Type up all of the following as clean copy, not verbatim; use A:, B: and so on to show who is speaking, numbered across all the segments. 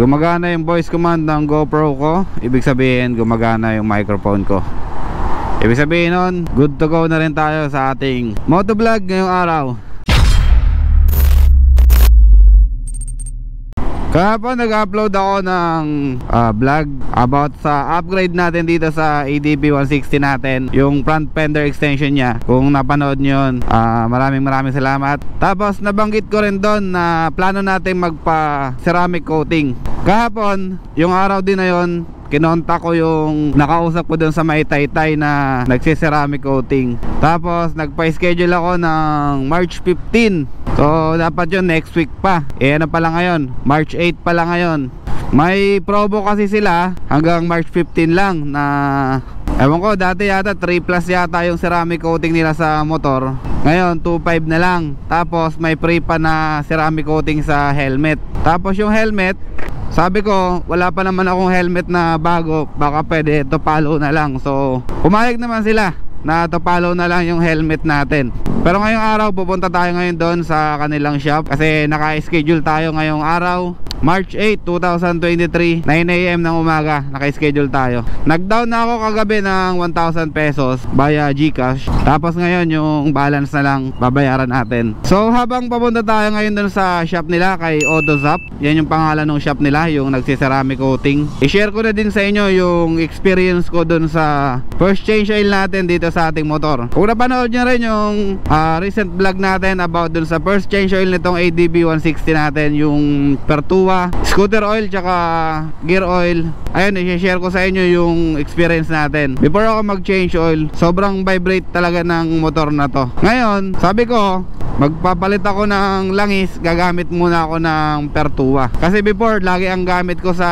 A: gumagana yung voice command ng GoPro ko. Ibig sabihin gumagana yung microphone ko. Ibig sabihin nun, good to go na rin tayo sa ating motovlog ngayong araw. Kahapon nag-upload ako ng vlog about sa upgrade natin dito sa ADB 160 natin, yung front fender extension niya. Kung napanood nyo yun, maraming salamat. Tapos nabanggit ko rin doon na plano natin magpa ceramic coating. Kahapon, yung araw din na yun, kinontak ko yung nakausap ko dun sa may Taytay na nagsi-ceramic coating. Tapos nagpa-schedule ako ng March 15. So dapat yun next week pa. Ano pa lang ngayon, March 8 pa lang ngayon. May promo kasi sila hanggang March 15 lang na, ewan ko, dati yata 3 plus yata yung ceramic coating nila sa motor. Ngayon 2.5 na lang. Tapos may free pa na ceramic coating sa helmet. Tapos yung helmet, sabi ko, wala pa naman akong helmet na bago, baka pwede topalo na lang. So pumayag naman sila na topalo na lang yung helmet natin. Pero ngayong araw pupunta tayo ngayon doon sa kanilang shop kasi naka-schedule tayo ngayong araw, March 8, 2023, 9 AM ng umaga. Naka-schedule tayo. Nag-down na ako kagabi ng 1,000 pesos via GCash. Tapos ngayon yung balance na lang babayaran natin. So habang papunta tayo ngayon doon sa shop nila kay AutoZap, yan yung pangalan ng shop nila, yung nagsi-ceramic coating. I-share ko na din sa inyo yung experience ko doon sa first change oil natin dito sa ating motor. Kung napanood nyo rin yung recent vlog natin about doon sa first change oil nitong ADB 160 natin, yung Pertua scooter oil tsaka gear oil, ayun, i-share ko sa inyo yung experience natin before ako mag-change oil. Sobrang vibrate talaga ng motor na to. Ngayon, sabi ko magpapalit ako ng langis, gagamit muna ako ng Pertua. Kasi before, lagi ang gamit ko sa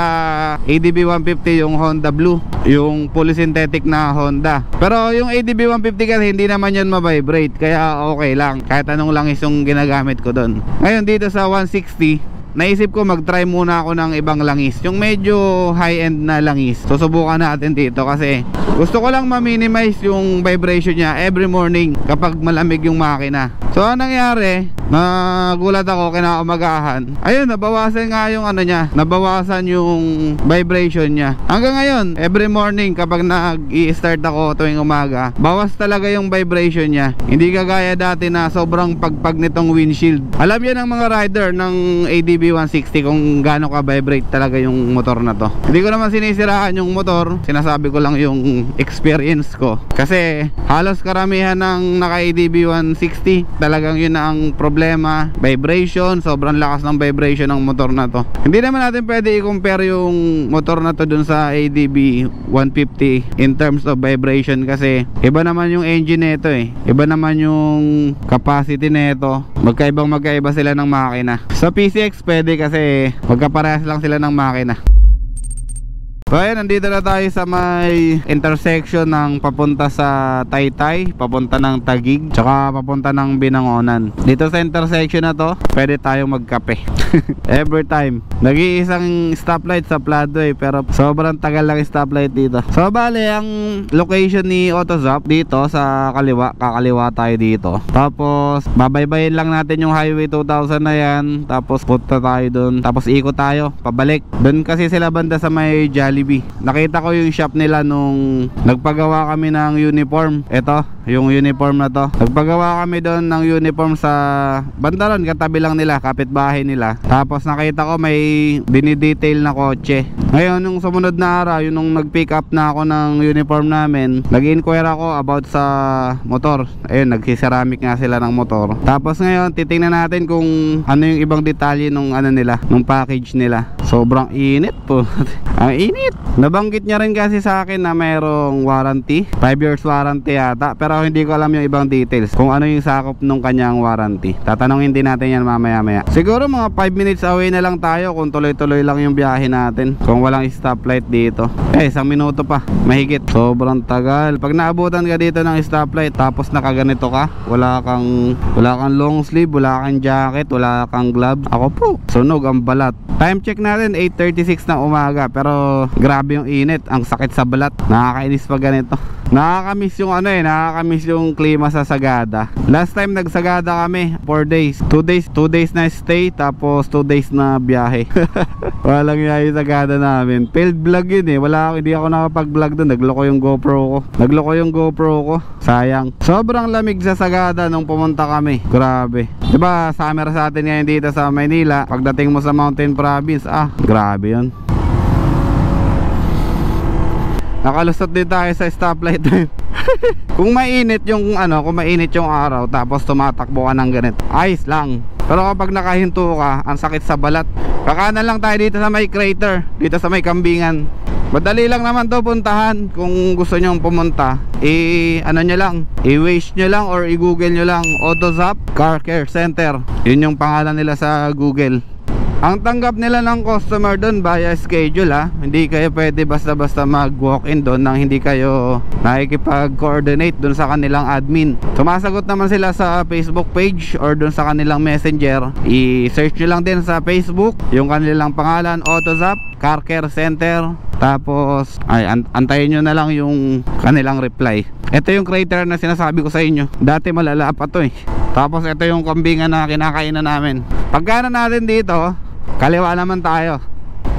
A: ADB 150 yung Honda Blue, yung fully synthetic na Honda. Pero yung ADB 150 kasi hindi naman yan ma-vibrate, kaya okay lang kahit anong langis yung ginagamit ko doon. Ngayon dito sa 160, naisip ko mag-try muna ako ng ibang langis, yung medyo high-end na langis. Susubukan natin dito kasi gusto ko lang ma-minimize yung vibration niya every morning kapag malamig yung makina. So anong nangyari, nagulat ako kinaumagahan, ayun, nabawasan nga yung ano niya, nabawasan yung vibration niya. Hanggang ngayon, every morning kapag nag-i-start ako tuwing umaga, bawas talaga yung vibration niya. Hindi kagaya dati na sobrang pagpag nitong windshield. Alam yan ng mga rider ng ADB 160 kung gaano ka vibrate talaga yung motor na to. Hindi ko naman sinisiraan yung motor, sinasabi ko lang yung experience ko. Kasi halos karamihan ng naka ADB 160 talagang yun na ang problema, vibration. Sobrang lakas ng vibration ng motor na to. Hindi naman natin pwede i-compare yung motor na to dun sa ADB 150 in terms of vibration kasi iba naman yung engine nito iba naman yung capacity nito. Magkaiba sila ng makina. Sa PCX pwede kasi magkaparehas lang sila ng makina. So ayan, nandito na tayo sa may intersection ng papunta sa Taytay, papunta ng Taguig, tsaka papunta ng Binangonan. Dito sa intersection na to, pwede tayong magkape. Every time. Nag-iisang stoplight sa Plado pero sobrang tagal lang stoplight dito. So bale, ang location ni AutoZap dito sa kaliwa, kakaliwa tayo dito. Tapos babaybayin lang natin yung Highway 2000 na yan. Tapos punta tayo dun, tapos ikot tayo pabalik. Dun kasi sila banda sa may Jollibee. Nakita ko yung shop nila nung nagpagawa kami ng uniform. Ito, yung uniform na to. Nagpagawa kami doon ng uniform sa bandaran, katabi lang nila, kapitbahay nila. Tapos nakita ko may dinidetail na kotse. Ngayon, nung sumunod na araw, yung nung nag-pick up na ako ng uniform namin, nag-inquire ako about sa motor. Ayun, nagsiceramic nga sila ng motor. Tapos ngayon, titingnan natin kung ano yung ibang detalye nung ano nila, nung package nila. Sobrang init po. Ang init. Nabanggit niya rin kasi sa akin na mayroong warranty, 5 years warranty yata, pero hindi ko alam yung ibang details kung ano yung sakop nung kanyang warranty. Tatanungin din natin yan mamaya maya. Siguro mga 5 minutes away na lang tayo kung tuloy-tuloy lang yung biyahe natin, kung walang stoplight dito. 1 minuto pa, mahigit. Sobrang tagal. Pag naabutan ka dito ng stoplight tapos nakaganito ka, wala kang long sleeve, wala kang jacket, wala kang gloves, ako po, sunog ang balat. Time check natin 8:36 ng umaga, pero grabe yung init, ang sakit sa balat, nakakainis pa ganito. Nakakamiss yung ano nakakamiss yung klima sa Sagada. Last time nagsagada kami 4 days, 2 days na stay, tapos 2 days na biyahe. Walang yaya Sagada namin. Failed vlog yun hindi ako nakapag vlog doon. Nagloko yung GoPro ko, sayang. Sobrang lamig sa Sagada nung pumunta kami, grabe. Diba summer sa atin ngayon dito sa Maynila, pagdating mo sa Mountain Province, grabe yun. Nakalusot din tayo sa stoplight. Kung mainit yung araw, tapos tumatakbo ka ng ganito, ayos lang. Pero kapag nakahinto ka, ang sakit sa balat. Kakanan lang tayo dito sa may crater, dito sa may Kambingan. Madali lang naman to puntahan. Kung gusto nyong pumunta, i-waste nyo lang or i-google nyo lang AutoZap Car Care Center. Yun yung pangalan nila sa Google. Ang tanggap nila ng customer doon via schedule Hindi kayo pwede basta-basta mag-walk-in doon nang hindi kayo nakikipag-coordinate doon sa kanilang admin. Sumasagot naman sila sa Facebook page or doon sa kanilang messenger. I-search nyo lang din sa Facebook yung kanilang pangalan, AutoZap Car Care Center. Tapos antayin nyo na lang yung kanilang reply. Ito yung crater na sinasabi ko sa inyo. Dati malala pa to Tapos ito yung Kambingan na kinakainan namin. Pagkana natin dito, kaliwa naman tayo.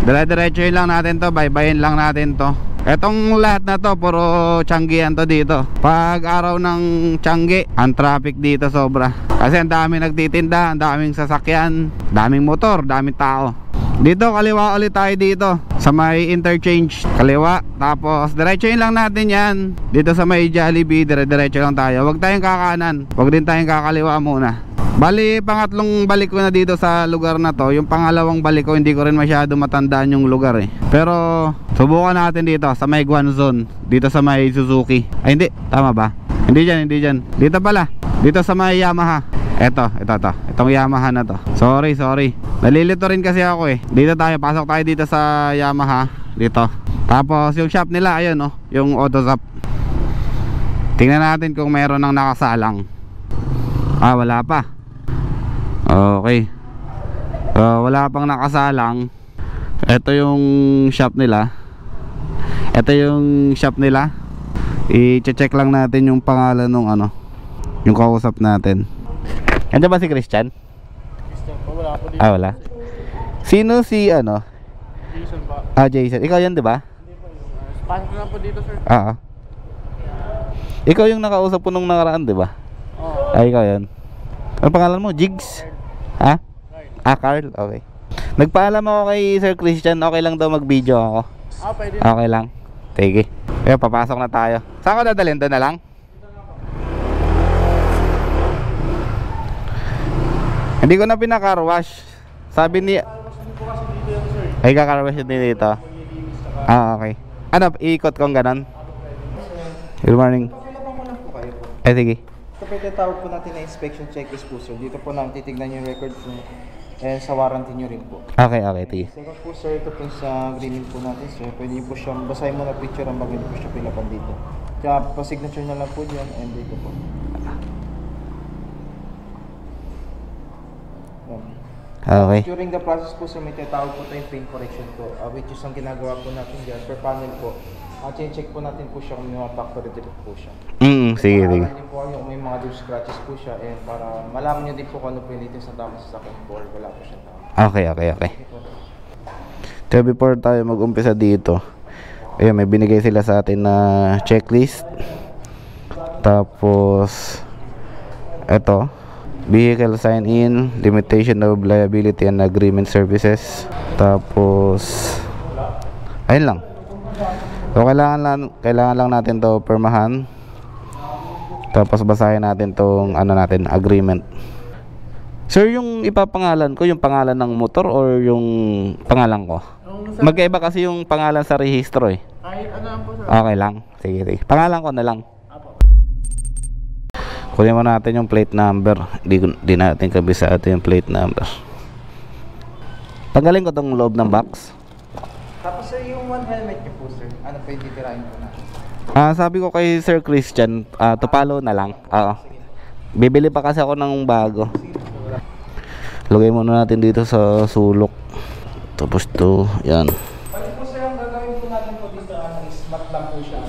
A: Dire-diretsoin lang natin to, baybayin lang natin to. Etong lahat na to, puro Tianggian to dito. Pag araw ng Tianggi, ang traffic dito sobra. Kasi ang daming nagtitinda, ang daming sasakyan, daming motor, daming tao. Dito, kaliwa ulit tayo dito sa may interchange, kaliwa. Tapos diretsoin lang natin yan. Dito sa may Jollibee, dire-diretso lang tayo. Huwag tayong kakanan, huwag din tayong kakaliwa muna. Bali, pangatlong balik ko na dito sa lugar na to. Yung pangalawang balik ko, hindi ko rin masyado matandaan yung lugar Pero subukan natin dito sa may Guanzon, dito sa may Suzuki. Ay hindi, tama ba? Hindi dyan. Dito pala, dito sa may Yamaha. Itong Yamaha na to. Sorry. Nalilito rin kasi ako Dito tayo, pasok tayo dito sa Yamaha. Dito. Tapos yung shop nila, ayun yung AutoZap. Tingnan natin kung mayroon ng nakasalang. Wala pa. Okay. Wala pang nakasalang. Ito yung shop nila. I-check lang natin yung pangalan ng yung kausap natin. Andiyan ba si Christian?
B: Wala po dito.
A: Wala. Sino si
B: Jason pa.
A: Jason. Ikaw yan, di ba?
B: Pasok lang po dito, sir.
A: Ikaw yung nakausap ko nung nakaraan, di ba?
B: Oo.
A: Ikaw yan. Ano pangalan mo? Jigs? Carl. Okay. Nagpaalam ako kay Sir Christian, okay lang daw mag-video ako.
B: Pwede.
A: Okay lang. Sige. Kaya papasok na tayo. Saan ko dadalhin? Doon na lang? Hindi ko na pinaka-carwash. Sabi ni... Ay, kaka-carwash din dito. Okay. Iikot kong ganon. Good morning. Sige.
C: Ito po tawag po natin na inspection checklist po, sir. Dito po namin titignan yung record po and sa warranty nyo rin po.
A: Okay, sige.
C: Second po, sir, ito po sa agreement po natin, sir. Pwede po siyang basahin mo na picture ang bago po siya pilapan dito. Kaya pa-signature na lang po dyan and dito po.
A: Okay.
C: During the process po, sir, may tinatawag po tayong paint correction po, which is ang ginagawa po natin dyan per panel po. Check po natin po siya kung may mga factory defect po siya.
A: Sige.
C: Para din po kung may mga loose scratches po siya and para malaman nyo din po kung ano po yung latest na tama sa sakyan po or wala po siya tama.
A: Okay. So before tayo mag-umpisa dito, ayun, may binigay sila sa atin na checklist. Tapos eto, vehicle sign in, limitation of liability and agreement services. Tapos ayun lang. So kailangan lang natin to permahan. Tapos basahin natin tong agreement. Sir, yung ipapangalan ko, yung pangalan ng motor or yung pangalan ko? Magkaiba kasi yung pangalan sa rehistro
B: Kahit ano lang po, sir.
A: Okay lang. Sige. Pangalan ko na lang. Kunin mo natin yung plate number. Di natin kabisado yung plate number. Tanggalin ko tong loob ng box.
C: Tapos, sir, yung one helmet niyo po, sir, ano po yung titirahin po natin?
A: Sabi ko kay Sir Christian, to follow na lang. Bibili pa kasi ako ng bago. Lagay muna natin dito sa sulok. Tapos to, yan.
C: Pwede po, sir, ang gagawin po natin po dito is mat lang po siya.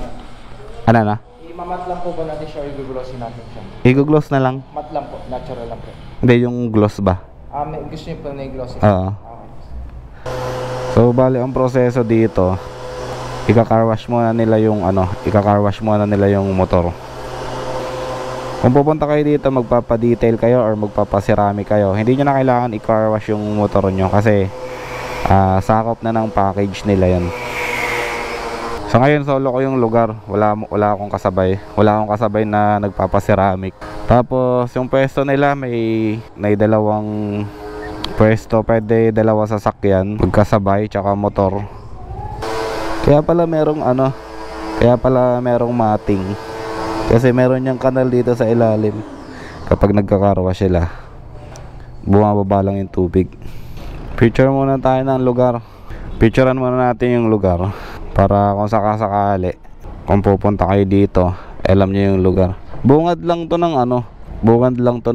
A: Ano na?
C: Mamat lang po ba natin siya o i-glossin natin siya?
A: I-gloss na lang.
C: Mat lang po, natural lang po.
A: Hindi, yung gloss ba?
C: Gusto niyo po na i-glossin?
A: Oo.
C: Okay.
A: So, bali ang proseso dito, ika-car wash muna nila yung ika-car wash muna nila yung motor. Kung pupunta kayo dito, magpapa-detail kayo or magpapa-ceramic kayo, hindi nyo na kailangan i-car wash yung motor nyo kasi sakop na ng package nila yan. So ngayon solo ko yung lugar, wala akong kasabay. Wala akong kasabay na nagpapa-ceramic. Tapos yung pwesto nila may dalawang pwesto, pwede dalawa sasakyan, magkasabay tsaka motor. Kaya pala merong mating. Kasi meron yung kanal dito sa ilalim. Kapag nagkakarwa sila, bumababa lang yung tubig. Picture muna tayo ng lugar. Picturean muna natin yung lugar para kung sakasakali, kung pupunta kayo dito, alam nyo yung lugar. Bungad lang to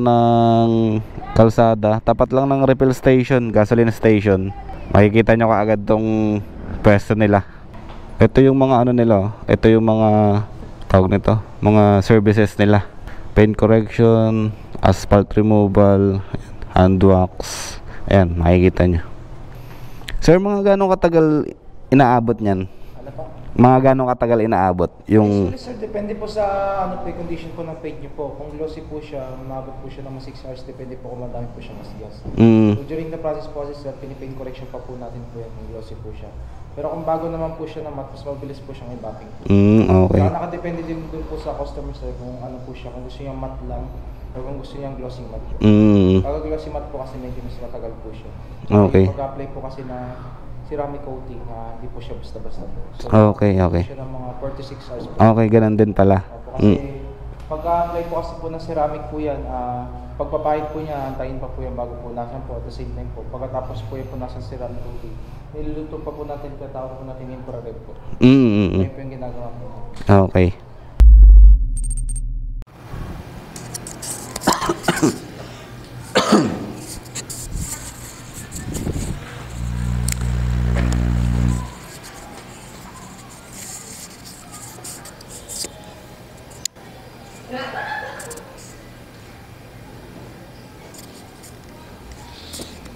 A: ng kalsada. Tapat lang ng refill station, gasoline station. Makikita nyo kaagad tong pwesto nila. Ito yung mga nila. Ito yung mga tawag nito, mga services nila. Paint correction, asphalt removal, hand wax. Ayan, makikita nyo. Sir, mga gano'ng katagal inaabot niyan?
C: Ano pa?
A: Mga gano'ng katagal inaabot? Yung...
C: Actually, sir, depende po sa condition po ng paint nyo po. Kung glossy po siya, umabot po siya ng 6 hours, depende po kung madami po siya masigas. So, during the process, sir, pinipaint correction pa po natin po yan, kung glossy po siya. Pero kung bago naman po siya na mas mabilis po siyang i-buffing.
A: Okay.
C: Kaya nakadepende din dun po sa customer, sir, kung ano po siya, kung gusto niya matte lang, o kung gusto niya glossy matte po. Pag glossy matte po kasi medyo mas matagal po siya.
A: Okay.
C: Pag-apply po kasi na ceramic coating, hindi po siya basta-basta po. So,
A: Okay.
C: siya ng mga 4 to 6 hours po.
A: Okay, ganun din pala.
C: Kasi pag-apply po kasi po ng ceramic po yan, pagpapahid po niya, antayin pa po yan bago po nasan po at the same time po. Pagkatapos po yan po nasa ceramic coating, niluluto pa po natin, katawag po natin infrared po. Ayun po yung ginagawa po.
A: Okay.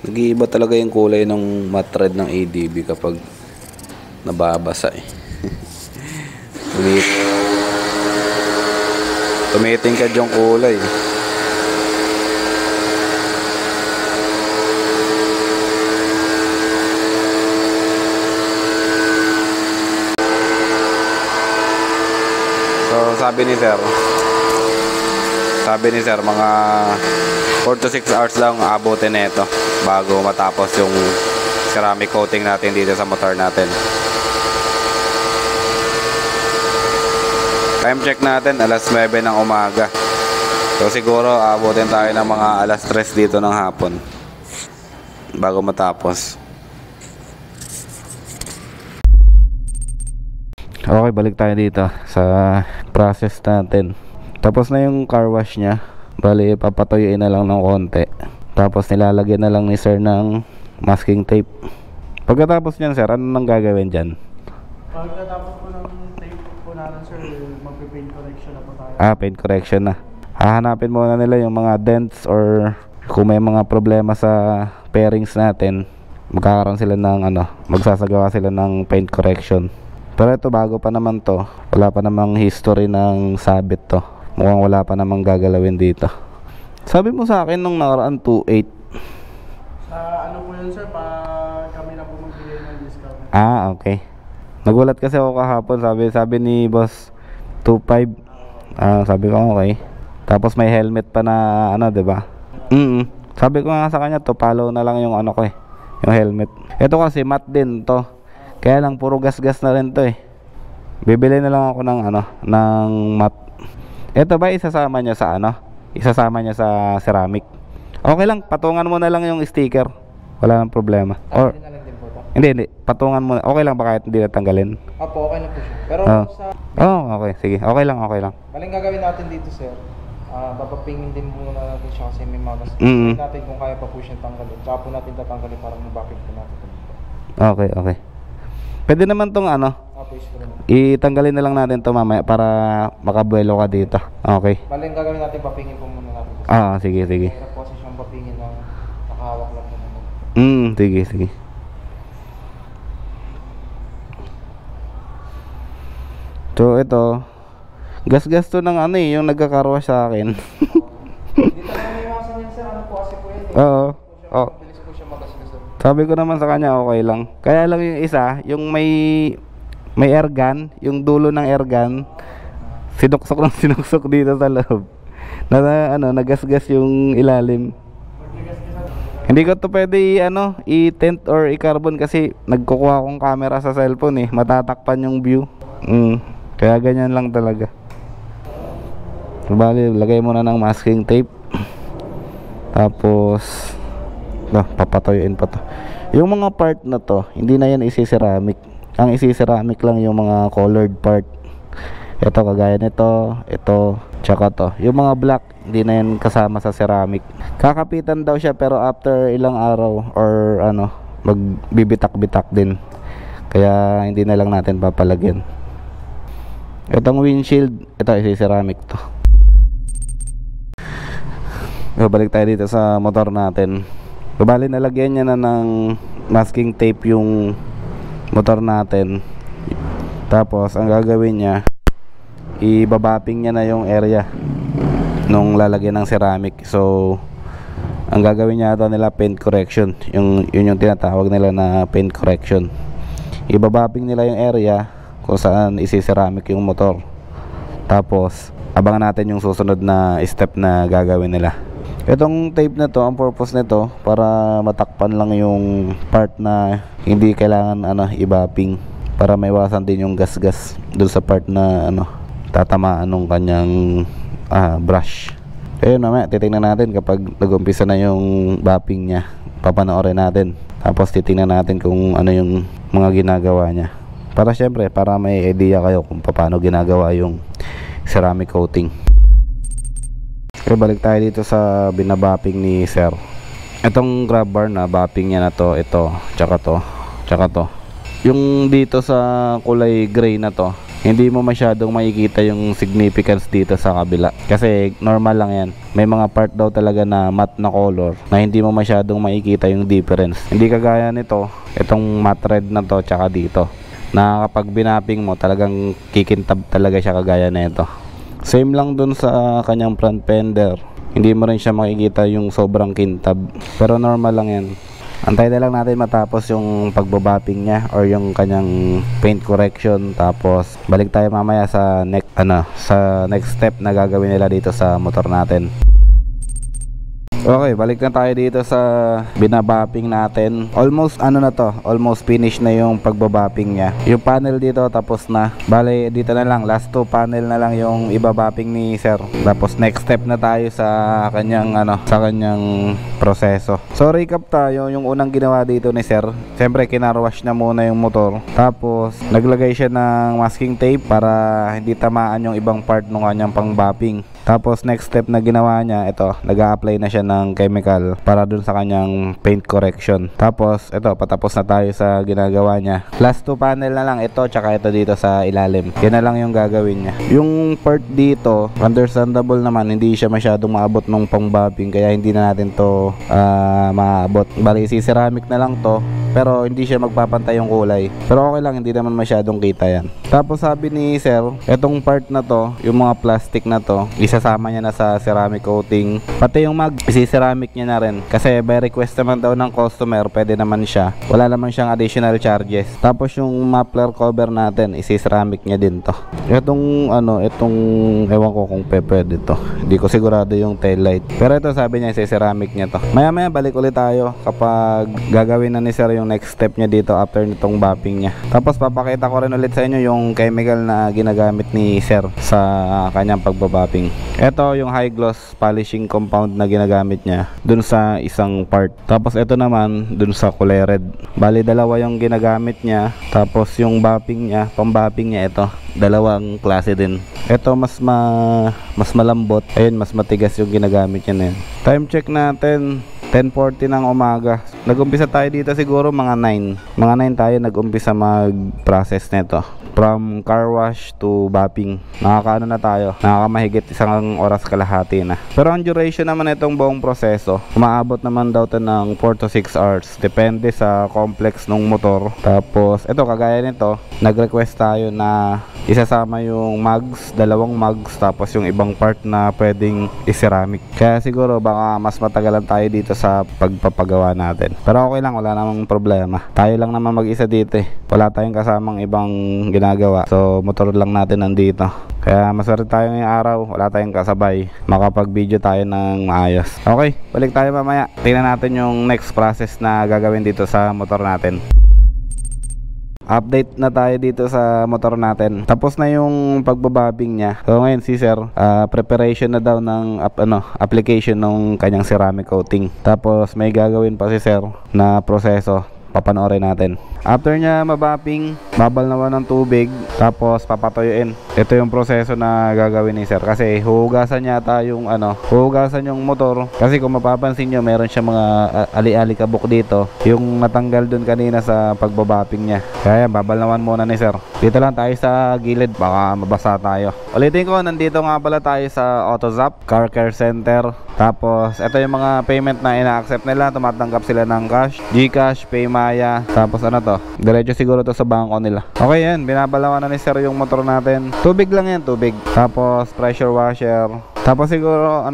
A: Nag-iiba talaga yung kulay ng matte red ng ADB kapag nababasa tumitingkad yung kulay. So sabi ni sir mga 4 to 6 hours lang abutin nito bago matapos yung ceramic coating natin dito sa motor natin. Time check natin alas 9 ng umaga. So siguro abutin tayo ng mga alas 3 dito ng hapon bago matapos. Okay, balik tayo dito sa process natin. Tapos na yung car wash nya. Bali, papatuyuin na lang ng konti. Tapos nilalagyan na lang ni sir ng masking tape. Pagkatapos nyan sir, ano nang gagawin dyan?
B: Pagkatapos po ng tape po natin, sir, magpe-paint correction na po tayo.
A: Paint correction na. Hahanapin muna nila yung mga dents or kung may mga problema sa pairings natin, magkakaroon sila ng magsasagawa sila ng paint correction. Pero ito bago pa naman to, wala pa namang history ng sabit to. Mukhang wala pa namang gagalawin dito. Sabi mo sa akin nung nakaraan 2.8.
B: Sa ano po yun, sir, kami na po magbigay ng discount.
A: Okay. Nagulat kasi ako kahapon, sabi ni boss 2.5. Sabi ko okay. Tapos may helmet pa na 'di ba? Sabi ko nga sa kanya to, follow na lang yung yung helmet. Ito kasi matte din to. Kaya lang puro gas-gas na rin to eh. Bibili na lang ako ng matte. Ito ba isasama niya sa Isasama niya sa ceramic. Okay lang, patungan mo na lang yung sticker. Wala nang problema. Or
C: na lang din po to.
A: hindi, patungan mo. Okay lang ba kahit hindi natanggalin?
C: Opo, okay na po siya. Pero
A: Okay, sige. Okay lang.
C: maling gagawin natin dito, sir. Papapingin din muna natin siya kasi may magas. Natin kung kaya pa po siyang tanggalin. Tsaka po natin tatanggalin para mabuffing po natin.
A: Okay. Pwede naman tong
C: Opo. po yung screw.
A: Itanggalin na lang natin to mamaya para makabuelo ka dito. Okay.
C: Bali, ang gagawin natin, papingin po muna natin.
A: Sige, sige.
C: Sa posisyon papingin ng nakahawak lang po muna.
A: Sige, sige. So, ito. Gas-gas to ng ano yung nagkakarwa sa akin.
C: Dito na may iwasan yan sir, ano po kasi po yan.
A: Oo.
C: Mabilis po siya magasgas.
A: Sabi ko naman sa kanya okay lang. Kaya lang yung isa, yung may air gun, yung dulo ng air gun, sinuksok dito sa loob. Nagasgas yung ilalim. Hindi ko to pwede i-tent or i-carbon kasi nagkukuha akong camera sa cellphone matatakpan yung view. Kaya ganyan lang talaga. Bali, lagay muna ng masking tape. Tapos papatuyuin pa to. Yung mga part na to, hindi na yan isi-ceramic. Ang isi-ceramic lang yung mga colored part. Ito kagaya nito, ito, tsaka to. Yung mga black, hindi na yan kasama sa ceramic. Kakapitan daw siya pero after ilang araw or magbibitak-bitak din. Kaya hindi na lang natin papalagyan. Itong windshield, ito isi-ceramic to. Balik tayo dito sa motor natin. Bali, nalagyan niya na ng masking tape yung motor natin. Tapos ang gagawin niya, ibabapping niya na yung area nung lalagyan ng ceramic. So ang gagawin niya ito nila paint correction. Yun yung tinatawag nila na paint correction. Ibabapping nila yung area kung saan isi-ceramic yung motor. Tapos abangan natin yung susunod na step na gagawin nila. Itong tape na to, ang purpose nito para matakpan lang yung part na hindi kailangan ibapping, para maiwasan din yung gas-gas dun sa part na tatamaan ng kanyang brush. Ayun, mamaya titingnan natin kapag nag-umpisa na yung bapping niya. Papanoorin natin. Tapos titingnan natin kung ano yung mga ginagawa niya. Para syempre, para may idea kayo kung paano ginagawa yung ceramic coating. Okay, balik tayo dito sa binabapping ni sir. Itong grab bar na bapping niya na to, ito, tsaka to. Yung dito sa kulay gray na to, hindi mo masyadong makikita yung significance dito sa kabila. Kasi normal lang yan. May mga part daw talaga na matte na color na hindi mo masyadong makikita yung difference. Hindi kagaya nito, itong matte red na to, tsaka dito, na kapag binapping mo talagang kikintab talaga siya kagaya na ito. Same lang dun sa kanyang front fender, hindi mo rin siya makikita yung sobrang kintab, pero normal lang yan. Antay na lang natin matapos yung pagbabapping niya or yung kanyang paint correction. Tapos balik tayo mamaya sa next step na gagawin nila dito sa motor natin. Okay, balik na tayo dito sa binabapping natin. Almost almost finish na yung pagbabapping niya. Yung panel dito tapos na. Bale, dito na lang, last 2 panel na lang yung ibabapping ni sir. Tapos next step na tayo sa kanyang proseso. So recap tayo, yung unang ginawa dito ni sir. Siyempre kinarwash na muna yung motor. Tapos naglagay siya ng masking tape para hindi tamaan yung ibang part ng kanyang pangbapping. Tapos next step na ginawa niya, ito, nag-a-apply na siya ng chemical para dun sa kanyang paint correction. Tapos ito, patapos na tayo sa ginagawa niya. Last 2 panel na lang, ito tsaka ito dito sa ilalim. Yan na lang yung gagawin niya. Yung part dito, understandable naman, hindi siya masyadong maabot nung pang-bobbing, kaya hindi na natin to maabot. Bali, si-ceramic na lang to, pero hindi siya magpapantay yung kulay. Pero okay lang, hindi naman masyadong kita yan. Tapos sabi ni sir, etong part na to, yung mga plastic na to, isasama niya na sa ceramic coating. Pati yung mag, isi-ceramic niya na rin. Kasi by request naman daw ng customer, pwede naman siya. Wala naman siyang additional charges. Tapos yung muffler cover natin, isi-ceramic niya din to. Itong ewan ko kung pwede to. Hindi ko sigurado yung tail light. Pero ito sabi niya, isi-ceramic niya to. Maya balik ulit tayo kapag gagawin na ni sir yung next step niya dito after nitong bapping niya. Tapos papakita ko rin ulit sa inyo yung chemical na ginagamit ni sir sa kanyang pagbabapping. Ito yung high gloss polishing compound na ginagamit niya dun sa isang part. Tapos ito naman dun sa kulay red. Bali dalawa yung ginagamit niya. Tapos yung bapping niya, pambapping niya, ito dalawang klase din. Ito mas malambot. Ayun, mas matigas yung ginagamit niya na yun. Time check natin 10:40 ng umaga. Nag-umpisa tayo dito siguro mga 9. Mga 9 tayo nag-umpisa mag-process nito. from car wash to bapping. Nakakaano na tayo, nakakamahigit 1 oras kalahati na. Pero ang duration naman itong buong proseso, umaabot naman daw to ng 4 to 6 hours, depende sa complex ng motor. Tapos ito, kagaya nito, nag-request tayo na isasama yung mugs, 2 mugs, tapos yung ibang part na pwedeng i-ceramic. Kaya siguro baka mas matagalan tayo dito sa pagpapagawa natin. Pero okay lang, wala namang problema. Tayo lang naman mag-isa dito eh. Wala tayong kasamang ibang ginagawa. So motor lang natin nandito. Kaya maswerte tayo ngayong araw, wala tayong kasabay. Makapag-video tayo ng maayos. Okay, balik tayo mamaya. Tingnan natin yung next process na gagawin dito sa motor natin. Update na tayo dito sa motor natin. Tapos na yung pagbababbing niya. So ngayon si sir, preparation na daw ng application ng kanyang ceramic coating. Tapos may gagawin pa si sir na proseso. Papanoorin natin. After niya mabapping, babal naman ng tubig, tapos papatuyuin. Ito yung proseso na gagawin ni sir. Kasi huhugasan yata yung huhugasan yung motor. Kasi kung mapapansin nyo, meron siya mga ali-ali kabuk dito, yung natanggal dun kanina sa pagbabapping niya. Kaya babal naman muna ni sir. Dito lang tayo sa gilid, baka mabasa tayo. Ulitin ko, nandito nga pala tayo sa AutoZap Car Care Center. Tapos ito yung mga payment na ina-accept nila. Tumatanggap sila ng cash, GCash, Paymaya. Tapos ano to, diretso siguro to sa bangko nila. Okay yan, binabalawan na ni sir yung motor natin. Tubig lang yan, tubig. Tapos pressure washer. Tapos siguro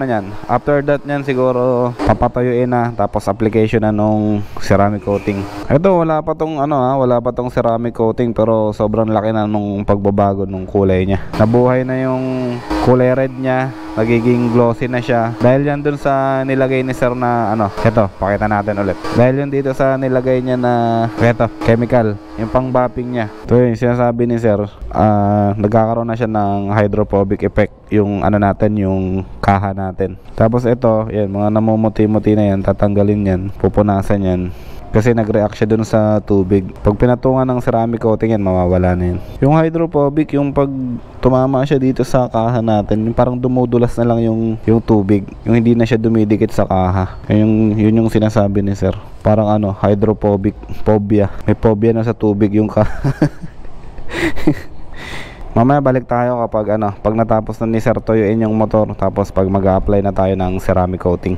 A: after that nyan siguro papatuyuin na, tapos application na nung ceramic coating. Ito wala pa tong wala pa tong ceramic coating, pero sobrang laki na nung pagbabago nung kulay niya. Nabuhay na yung kulay red niya, nagiging glossy na siya. Dahil yan dun sa nilagay ni sir na eto, pakita natin ulit. Dahil yan dito sa nilagay niya na eto, chemical, yung pang bapping niya. Ito yung sinasabi ni sir, nagkakaroon na siya ng hydrophobic effect yung natin, yung kaha natin. Tapos ito, yan, mga namumuti-muti na yan, tatanggalin yan, pupunasan yan. Kasi nag-react siya dun sa tubig. Pag pinatungan ng ceramic coating yan, mawawala na yan. Yung hydrophobic, yung pag tumama siya dito sa kaha natin, yung parang dumudulas na lang yung tubig. Yung hindi na siya dumidikit sa kaha. Yun yung sinasabi ni sir. Parang hydrophobic phobia. May phobia na sa tubig yung kaha. Mamaya balik tayo kapag pag natapos na ni sir tuyuin yung motor, tapos pag mag-a-apply na tayo ng ceramic coating.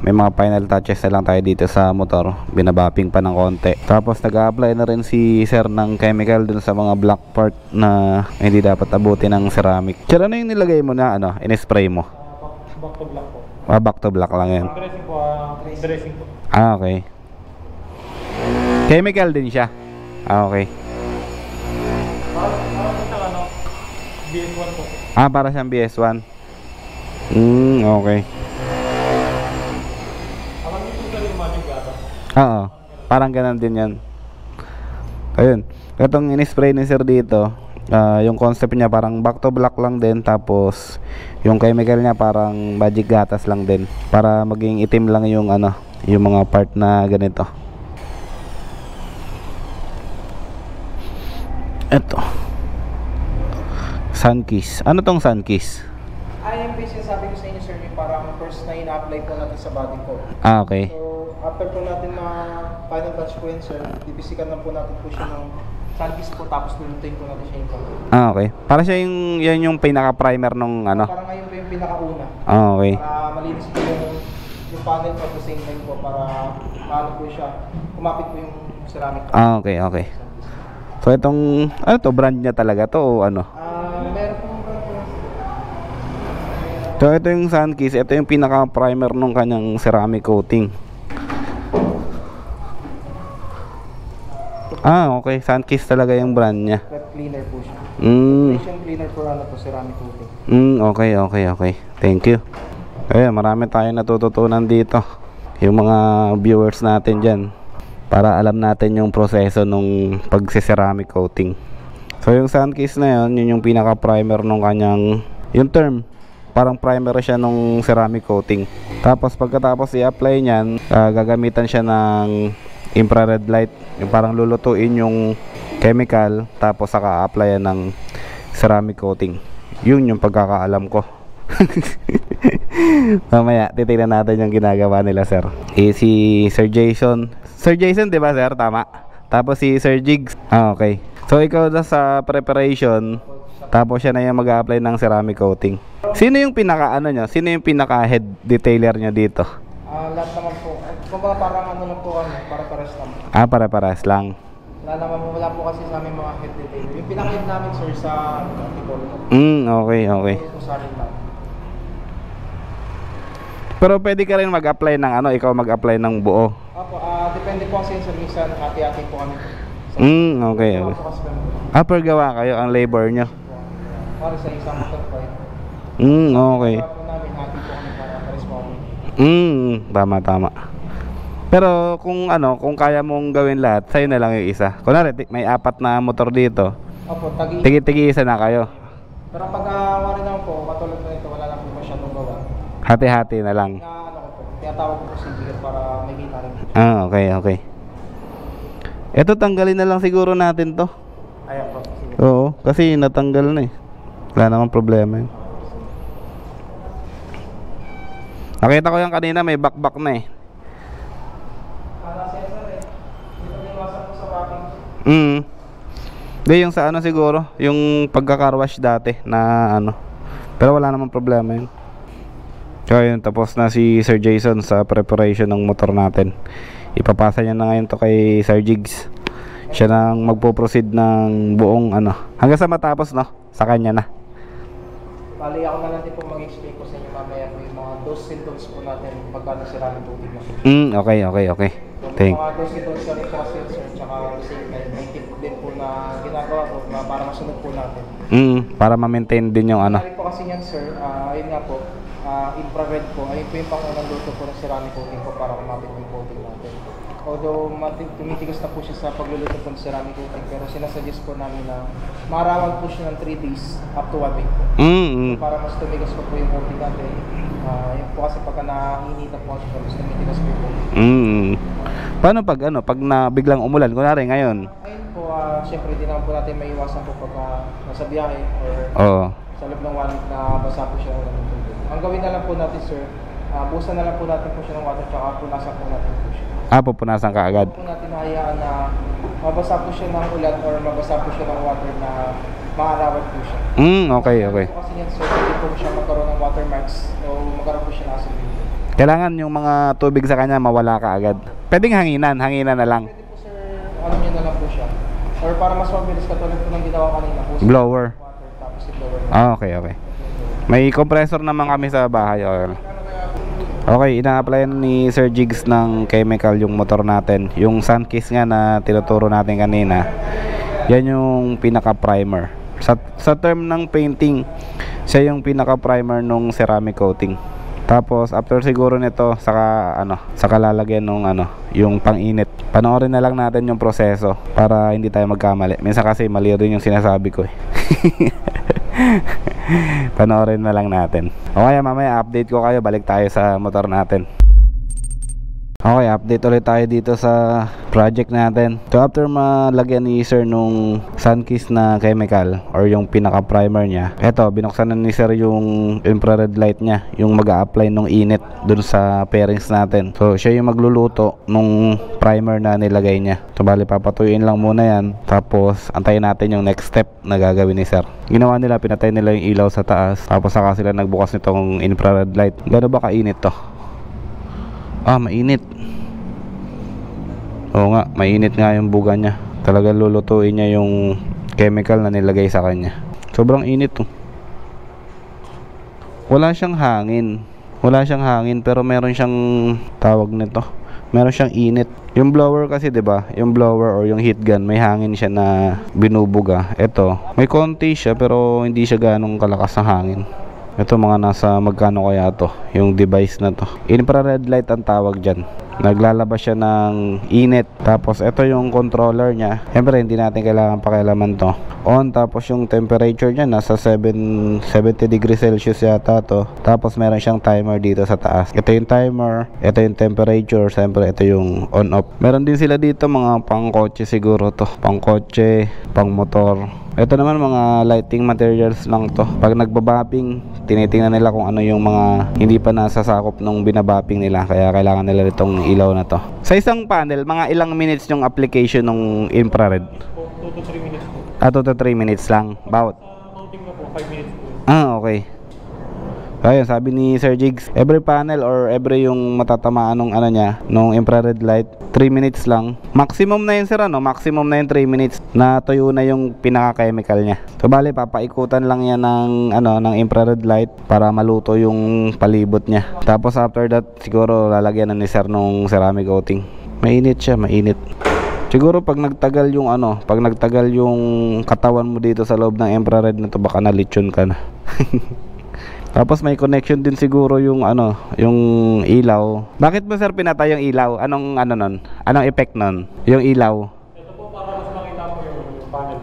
A: May mga final touches na lang tayo dito sa motor, binabapping pa ng konti. Tapos nag-a-apply na rin si sir ng chemical dun sa mga black part na hindi dapat abutin ng ceramic. Sir, ano yung nilagay mo na in-spray mo?
B: Back to black po.
A: Back to black lang yan.
B: Dressing po, dressing po.
A: Okay. Chemical din siya. Okay.
B: BS1 po.
A: Para siyang BS1. Okay.
B: Alam niyo po yung magic gata?
A: Oo, parang ganun din yan. Ayun, itong in-spray ni sir dito, yung concept niya parang back to black lang din. Tapos yung chemical niya parang magic gatas lang din, para maging itim lang yung yung mga part na ganito. Ito Sunkiss. Ano tong Sunkiss?
C: Yung base sabi ko sa inyo sir, yung parang first na ina-apply po natin sa body ko.
A: Okay.
C: So after po natin final touch po yun sir, dipisikan lang po natin po siya ng Sunkiss po, tapos lulutuin po natin siya yung pag.
A: Okay. Para siya yan yung pinaka-primer nung
C: Parang ngayon po yung pinakauna.
A: Okay.
C: Para malinis po yung panel po at the same time po, para maano po siya, kumapit po yung ceramic.
A: Okay. So itong brand niya talaga to o
C: Meron pong brand po.
A: So ito yung Sunkiss, ito yung pinaka-primer nung kanyang ceramic coating. Okay, Sunkiss talaga yung brand niya.
C: Prep cleaner po siya. Preparation cleaner po ceramic coating.
A: Okay. Thank you. Marami tayong natututunan dito. Yung mga viewers natin dyan, para alam natin yung proseso nung pagsi-ceramic coating. So yung Sunkiss na yun yung pinaka-primer nung kanyang, yung term, parang primer siya nung ceramic coating. Tapos pagkatapos i-apply niyan, gagamitan siya ng infrared light, yung parang lulutuin yung chemical, tapos saka applyan ng ceramic coating. Yun yung pagkakaalam ko. Mamaya titignan natin yung ginagawa nila sir. Si Sir Jason, di ba sir? Tama Tapos si Sir Jigs. Okay. So ikaw na sa preparation, tapos siya na yung mag-a-apply ng ceramic coating. Sino yung pinaka ano nyo? Sino yung pinaka head detailer nyo dito?
C: Lahat naman po. Kumbaga parang ano lang po kami, para pares naman.
A: Pare-pares lang.
C: Wala po kasi sa aming mga head detailer. Yung pinaka-head namin sir sa Antipolo.
A: Okay.
C: Ito sa amin lang.
A: Pero pwede ka rin mag-apply ng ano, ikaw mag-apply ng buo.
C: Opo, depende po kasi sa minsan, hati-hati po kami.
A: Okay. Per gawa kayo ang labor nyo.
C: Para sa isang motor po.
A: Okay.
C: Para po namin, hati po kami para pares po kami.
A: Tama. Pero kung kung kaya mong gawin lahat, sa'yo na lang yung isa. Kunwari, may 4 na motor dito.
C: Opo,
A: Tigi-tigi isa na kayo.
C: Pero pag wala naman po, katulad na ito, wala lang po masyadong gawa.
A: Hati-hati na lang.
C: Tinatawag ko po si Jigat para may kita rin.
A: Okay. Ito tanggalin na lang siguro natin to.
C: Ayan po. Sige.
A: Oo, kasi natanggal na eh. Wala namang problema yun. Nakita ko yan kanina, may back na eh.
C: Sensor eh. Dito niwasan po sa wrapping.
A: Hindi, yung sa ano siguro, yung pagka-carwash dati na ano. Pero wala namang problema yun. So yun, tapos na si Sir Jason sa preparation ng motor natin. Ipapasa niya na ngayon to kay Sir Jigs. Siya nang magpo-proceed ng buong ano. Hanggang sa matapos no, sa kanya na.
C: Bali ako na lang din po mag-explain ko sa inyo mamaya po yung mga dos and don'ts po natin pagkano sira ng tubig na.
A: Okay. Thank.
C: Mga dos and don'ts rin po kasi sir, tsaka same time, may tip din po na ginagawa ko na para masunod po natin.
A: Para ma-maintain din yung ano.
C: Po kasi yan sir, ayun nga po, infrared po, ayun po yung pangunang luto po ng ceramic coating po para kumapit yung coating natin. Although tumitigas na po siya sa pagluluto po ng ceramic coating, pero sinasuggest po namin na maarawan po siya ng 3 days up to 1 week po. Para mas tumigas po yung coating natin. Yun po kasi pagka nainita po siya, mas tumitigas po yung coating.
A: Paano pag biglang umulan, kunwari ngayon?
C: Ayun po, syempre di naman po natin may iwasan po pagka nasa biyahe or sa loob ng 1 week na basa po siya ng tubig. Ang gawin na lang po natin sir, busan na lang po natin po siya ng water tsaka punasan po natin po siya.
A: Pupunasan ka agad.
C: Po natin hayaan na mabasa po siya ng ulan or mabasa po siya ng water na maarawan po siya.
A: Okay.
C: Kasi yan sir, hindi po siya magkaroon ng watermarks o magkaroon po siya ng acid.
A: Kailangan yung mga tubig sa kanya mawala ka agad. Pwedeng hanginan na lang.
C: Pwede po sir, ano nyo na lang po siya. Or para mas mabilis katulad po ng ginawa kanina po.
A: Blower.
C: Water, tapos i-blower na.
A: Okay. May compressor naman kami sa bahay. Okay, ina-apply ni Sir Jigs ng chemical yung motor natin. Yung Sunkiss nga na tinuturo natin kanina. Yan yung pinaka-primer. Sa term ng painting, siya yung pinaka-primer nung ceramic coating. Tapos after siguro nito saka lalagyan nung yung pang-init. Panoorin na lang natin yung proseso para hindi tayo magkamali. Minsan kasi mali rin yung sinasabi ko eh. Panoorin na lang natin. Okay, mamaya update ko kayo, balik tayo sa motor natin. Okay, update ulit tayo dito sa project natin. So after malagyan ni Sir nung Sunkiss na chemical or yung pinaka primer niya, eto binuksan na ni Sir yung infrared light niya, yung mag-a-apply nung init dun sa pairings natin. So siya yung magluluto nung primer na nilagay niya. So bali papatuyuin lang muna yan, tapos antayin natin yung next step na gagawin ni Sir. Ginawa nila, pinatay nila yung ilaw sa taas, tapos saka sila nagbukas nitong infrared light. Gano'n ba kainit to? Mainit. Oo nga, mainit nga yung buga niya. Talagang lulutuin niya yung chemical na nilagay sa kanya. Sobrang init to. Wala siyang hangin pero meron siyang tawag nito. Meron siyang init. Yung blower kasi 'di ba? Yung blower or yung heat gun, may hangin siya na binubuga. Ito, may konti siya pero hindi siya ganong kalakas ng hangin. Ito mga nasa magkano kaya to, yung device na to. Infrared light ang tawag dyan. Naglalabas siya ng init. Tapos ito yung controller niya. Siyempre hindi natin kailangan pakialaman to. On, tapos yung temperature niya nasa 70 degrees Celsius yata to. Tapos meron siyang timer dito sa taas. Ito yung timer, ito yung temperature, siyempre ito yung on off. Meron din sila dito mga pang kotse siguro to. Pang kotse, pang motor. Ito naman mga lighting materials lang to. Pag nagbabapping, tinitingnan nila kung ano yung mga hindi pa nasasakop nung binabapping nila, kaya kailangan nila itong ilaw na to. Sa isang panel, mga ilang minutes yung application ng infrared?
B: 2 to 3 minutes po.
A: 2 to 3 minutes lang bawat.
B: Counting na po 5 minutes po.
A: Okay. Ayun, sabi ni Sir Jigs, every panel or every yung matatamaan nung ano niya, nung infrared light, 3 minutes lang. Maximum na yun sir, ano? Maximum na yun 3 minutes na tuyo na yung pinaka-chemical niya. So bali, papaikutan lang yan ng, ng infrared light para maluto yung palibot niya. Tapos after that, siguro lalagyan na ni sir nung ceramic coating. Mainit siya, mainit. Siguro pag nagtagal yung pag nagtagal yung katawan mo dito sa loob ng infrared na to, baka nalitsyon ka na. Tapos may connection din siguro yung yung ilaw. Bakit mo sir pinatay yung ilaw? Anong nun? Anong effect nun? Yung ilaw.
B: Ito po para mas makita mo yung panel.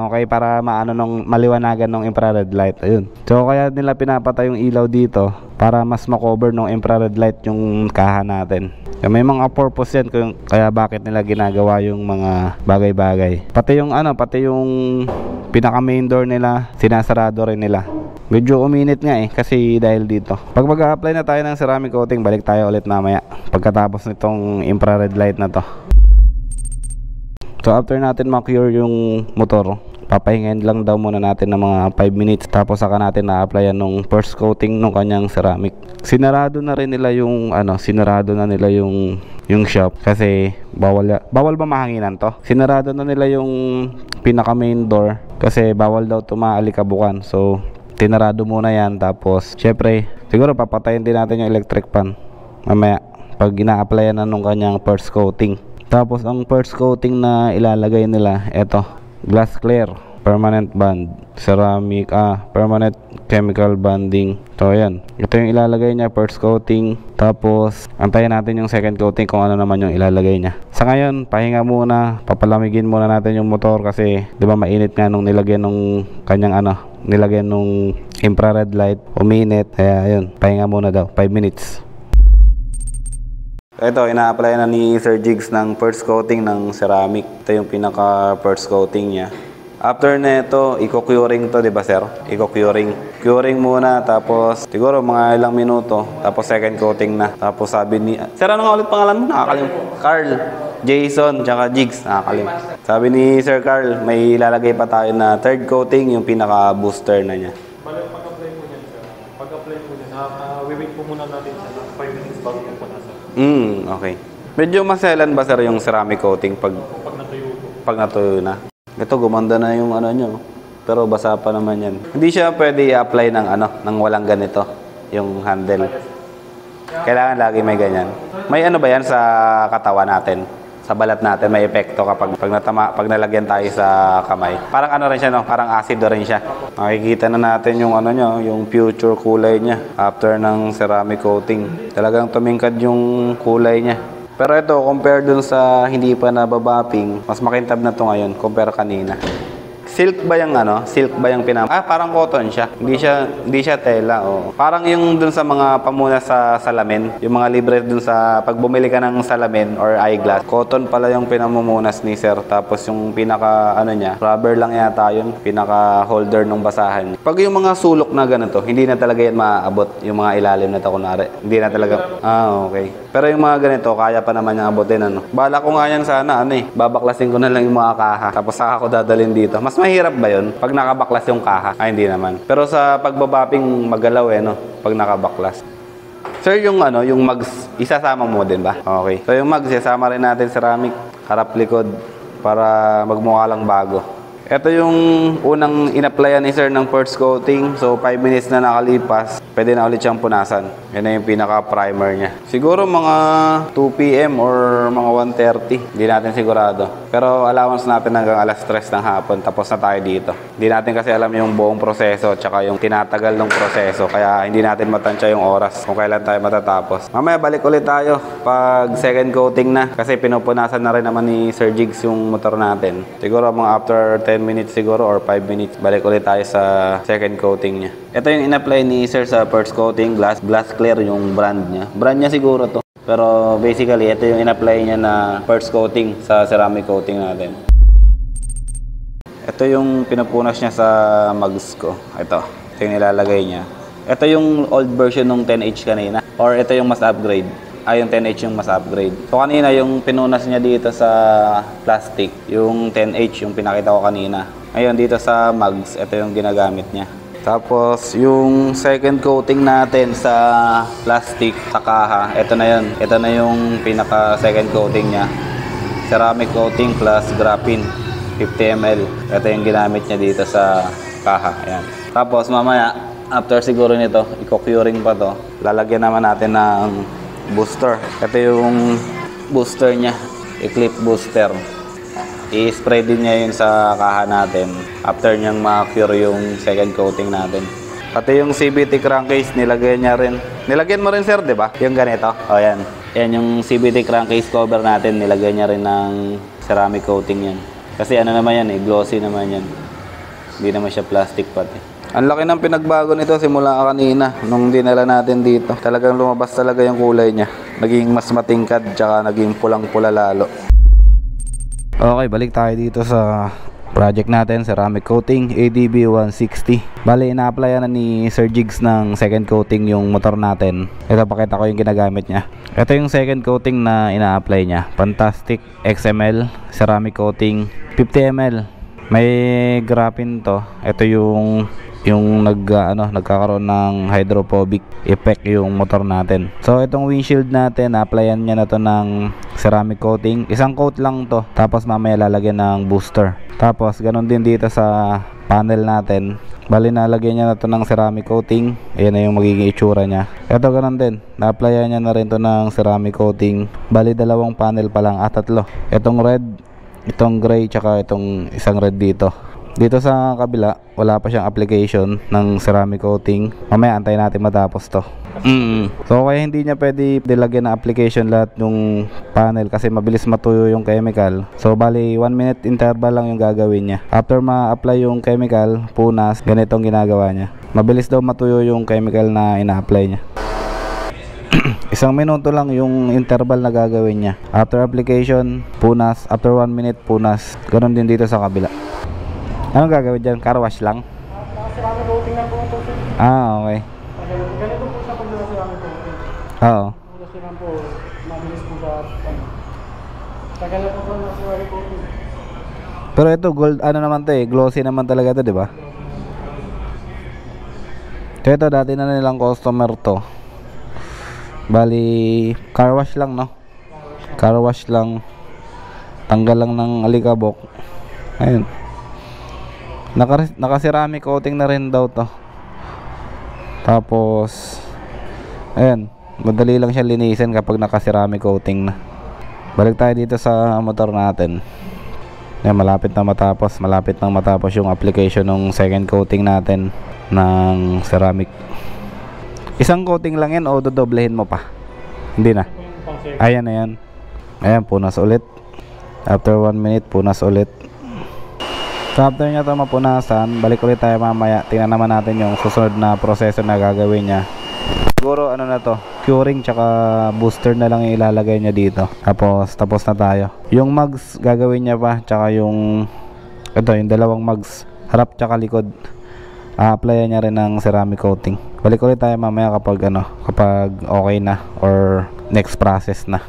A: Okay, para nung maliwanagan ng infrared light. Ayun. So kaya nila pinapatay yung ilaw dito para mas makover ng infrared light yung kaha natin. May mga purpose yan kaya bakit nila ginagawa yung mga bagay-bagay. Pati yung pinaka main door nila, sinasarado rin nila. Medyo uminit nga kasi dahil dito. Pag mag-a-apply na tayo ng ceramic coating, balik tayo ulit mamaya pagkatapos nitong infrared light na to. So after natin ma-cure yung motor, papahingayin lang daw muna natin ng mga 5 minutes, tapos saka natin na-applyan nung first coating ng kanyang ceramic. Sinarado na rin nila yung yung shop kasi bawal ba mahanginan to? Sinarado na nila yung pinaka main door kasi bawal daw tumaalikabukan. So tinarado muna yan, tapos syempre siguro papatayin din natin yung electric fan mamaya pag ina-applyan na nung kanyang first coating. Tapos ang first coating na ilalagay nila, eto, glass clear, permanent bond, ceramic, permanent chemical bonding. So ayan, ito yung ilalagay niya, first coating. Tapos antayin natin yung second coating kung ano naman yung ilalagay niya. Sa ngayon, pahinga muna, papalamigin muna natin yung motor kasi 'di ba mainit nga nung nilagyan nung kanyang nilagyan nung infrared light, uminit. Kaya ayun, pahinga muna daw, 5 minutes. Ito, ina-apply na ni Sir Jigs ng first coating ng ceramic. Ito yung pinaka first coating niya. After na ito, i-curing to, di ba sir? I-curing. Curing muna, tapos siguro mga ilang minuto, tapos second coating na. Tapos sabi ni... Sir, ano nga ulit pangalan mo? Nakakalimut. Carl, Jason, tsaka Jigs. Nakakalimut. Sabi ni Sir Carl, may ilalagay pa tayo na third coating, yung pinaka-booster na niya.
B: Balik pag-apply po niyan sir. Pag-apply po niyan, wait po muna natin siya ng 5 minutes bago po na sir.
A: Okay. Medyo maselan ba sir yung ceramic coating pag
B: natuyo po? Pag
A: natuyo na? Ito, gumanda na yung nyo. Pero basa pa naman yan. Hindi siya pwede i-apply ng walang ganito, yung handle. Kailangan lagi may ganyan. May ba yan sa katawan natin? Sa balat natin, may epekto kapag pag nalagyan tayo sa kamay. Parang rin siya, no? Parang acido rin siya. Makikita na natin yung yung future kulay niya after ng ceramic coating. Talagang tumingkad yung kulay niya. Pero ito, compare dun sa hindi pa nababapping, mas makintab na to ngayon compare kanina. Silk ba yung Silk ba yung parang cotton siya. Hindi siya tela, Parang yung dun sa mga pamunas sa salamin, yung mga libre dun sa pag bumili ka ng salamin or eyeglass, cotton pala yung pinamumunas ni sir. Tapos yung pinaka niya, rubber lang yata yun, pinaka holder ng basahan. Pag yung mga sulok na ganito, hindi na talaga yan maaabot yung mga ilalim na to kunwari. Hindi na talaga. Okay. Pero yung mga ganito, kaya pa naman yung abutin, Bala ko nga yan sana, babaklasin ko na lang yung mga kaha, tapos saka ko dadalhin dito. Mas mahirap ba yun? Pag nakabaklas yung kaha? Hindi naman. Pero sa pagbabapping magalaw, pag nakabaklas. Sir, yung mags, isasama mo din ba? Okay. So yung mags, isasama rin natin ceramic, harap likod, para magmukha lang bago. Ito yung unang in-applyan ni sir ng first coating. So 5 minutes na nakalipas, pwede na ulit siyang punasan. Yan na yung pinaka-primer niya. Siguro mga 2 PM or mga 1:30. Hindi natin sigurado. Pero allowance natin hanggang alas 3 ng hapon. Tapos na tayo dito. Hindi natin kasi alam yung buong proseso tsaka yung tinatagal ng proseso. Kaya hindi natin matansya yung oras kung kailan tayo matatapos. Mamaya balik ulit tayo pag second coating na. Kasi pinupunasan na rin naman ni Sir Jigs yung motor natin. Siguro mga after 10 minutes siguro or 5 minutes, balik ulit tayo sa second coating niya. Ito yung in-apply ni sir sa first coating, glass clear yung brand niya. Brand niya siguro to. Pero basically, ito yung in-apply niya na first coating sa ceramic coating natin. Ito yung pinupunas niya sa mugs ko. Ito yung nilalagay niya. Ito yung old version ng 10H kanina. Or ito yung mas upgrade. Yung 10H yung mas upgrade. So kanina yung pinunas niya dito sa plastic, yung 10H yung pinakita ko kanina. Ngayon dito sa mugs, ito yung ginagamit niya. Tapos yung second coating natin sa plastic, sa kaha, ito na yun. Ito na yung pinaka second coating niya. Ceramic coating plus graphene, 50 ml. Ito yung ginamit niya dito sa kaha. Ayan. Tapos mamaya, after siguro nito, i-curing pa to. Lalagyan naman natin ng booster. Ito yung booster niya, i-clip booster. I-spray din niya yun sa kaha natin after niyang ma-cure yung second coating natin. Pati yung CVT crankcase nilagyan niya rin. Nilagyan mo rin sir, di ba? Yung ganito. O yan. Yan yung CVT crankcase cover natin, nilagyan niya rin ng ceramic coating yan. Kasi ano naman yan glossy naman yan. Hindi naman siya plastic pati. Ang laki ng pinagbago nito simula kanina nung dinala natin dito. Talagang lumabas talaga yung kulay niya. Naging mas matingkad tsaka naging pulang-pula lalo. Okay, balik tayo dito sa project natin, ceramic coating ADB 160. Bali, ina-applyan na ni Sir Jigs ng second coating yung motor natin. Ito, pakita ko yung ginagamit niya. Ito yung second coating na ina-apply niya. Fantastic XML ceramic coating 50 ml. May graphene to. Ito yung nagkakaroon ng hydrophobic effect yung motor natin. So itong windshield natin, applyan niya na to ng ceramic coating. Isang coat lang to, tapos mamaya lalagyan ng booster. Tapos ganun din dito sa panel natin. Bali, nalagyan niya na to ng ceramic coating. Ayan na yung magiging itsura niya. Ito ganun din, na-applyan niya na rin to ng ceramic coating. Bali, dalawang panel pa lang, tatlo. Itong red, itong gray, tsaka itong isang red dito. Dito sa kabila, wala pa siyang application ng ceramic coating. Mamaya antayin natin matapos to. So kaya hindi niya pwede dilagyan na application lahat yung panel kasi mabilis matuyo yung chemical. So bali 1 minute interval lang yung gagawin niya. After ma-apply yung chemical, punas, ganitong ginagawa niya. Mabilis daw matuyo yung chemical na ina-apply niya. 1 minuto lang yung interval na gagawin niya. After application, punas. After 1 minute, punas. Ganon din dito sa kabila. Anong gagawin dyan? Car wash lang?
B: Ceramic coating na po ito, sir.
A: Okay.
B: Ganito po siya pag ceramic coating.
A: Oo.
B: Kasi naman po, mabilis po sa tagal na po po ng ceramic coating.
A: Pero ito gold, ano naman to glossy naman talaga to, di ba? Ito dati na nilang customer to. Bali, car wash lang, no? Car wash lang. Tanggal lang ng alikabok. Ayun. Naka-ceramic coating na rin daw to. Tapos ayan, madali lang siya linisin kapag naka-ceramic coating na. Balik tayo dito sa motor natin. Ayan, malapit na matapos yung application ng second coating natin ng ceramic. Isang coating lang yan o dodoblehin mo pa? Hindi na. Ayan na yan. Ayan, punas ulit. After 1 minute, punas ulit. So after niya ito mapunasan, balik ulit tayo mamaya. Tingnan naman natin yung susunod na proseso na gagawin niya. Siguro ano na to, curing tsaka booster na lang yung ilalagay niya dito. Tapos na tayo. Yung mugs gagawin niya pa, tsaka yung dalawang mugs, harap tsaka likod. A-applyan niya rin ng ceramic coating. Balik ulit tayo mamaya kapag okay na or next process na.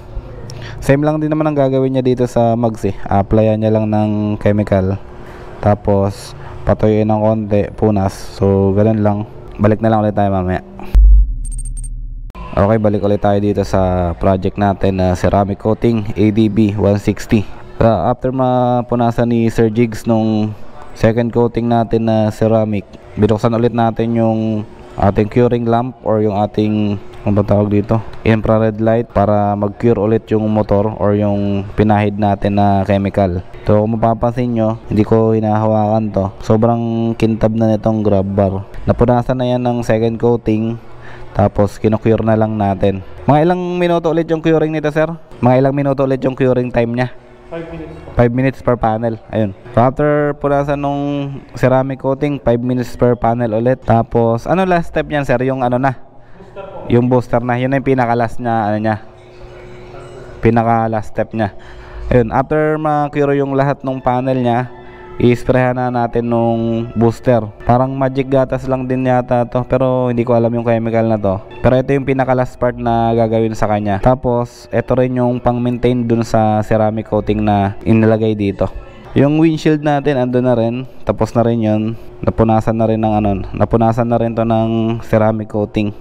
A: Same lang din naman ang gagawin niya dito sa mugs A-applyan niya lang ng chemical. Tapos patuyuin ng konti, punas. So ganun lang. Balik na lang ulit tayo mamaya. Okay, balik ulit tayo dito sa project natin na ceramic coating ADB 160. After mapunasan ni Sir Jigs nung second coating natin na ceramic, binuksan ulit natin yung ating curing lamp or yung ating ano ba tawag dito, infrared light, para mag-cure ulit yung motor or yung pinahid natin na chemical. So kung mapapansin nyo, hindi ko hinahawakan to, sobrang kintab na nitong grab bar. Napunasan na yan ng second coating, tapos kinocure na lang natin. Mga ilang minuto ulit yung curing nito, sir? Mga ilang minuto ulit yung curing time nya?
B: 5 minutes.
A: 5 minutes per panel. Ayun. So after punasan nung ceramic coating, 5 minutes per panel ulit. Tapos ano last step niyan, sir? Yung ano na?
B: Booster po. Yung
A: booster na. Yun na yung pinaka-last niya, pinaka-last step niya. Ayun, after ma-cure yung lahat ng panel niya, i-sprayhan na natin nung booster. Parang Magic Gatas lang din yata to, pero hindi ko alam yung chemical na to. Pero ito yung pinaka last part na gagawin sa kanya. Tapos ito rin yung pang maintain dun sa ceramic coating na inilagay dito. Yung windshield natin ando na rin, tapos na rin yun. Napunasan na rin ng napunasan na rin to ng ceramic coating.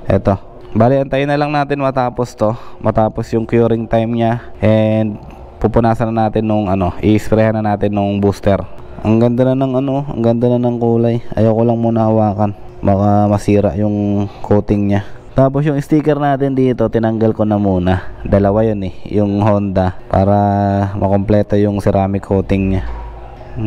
A: Eto, bali antayin na lang natin matapos to, matapos yung curing time niya, and pupunasan na natin nung i-sprayhan na natin nung booster. Ang ganda na ng ang ganda na ng kulay. Ayoko lang muna hawakan, baka masira yung coating niya. Tapos yung sticker natin dito, tinanggal ko na muna. Dalawa yun yung Honda, para makompleto yung ceramic coating niya.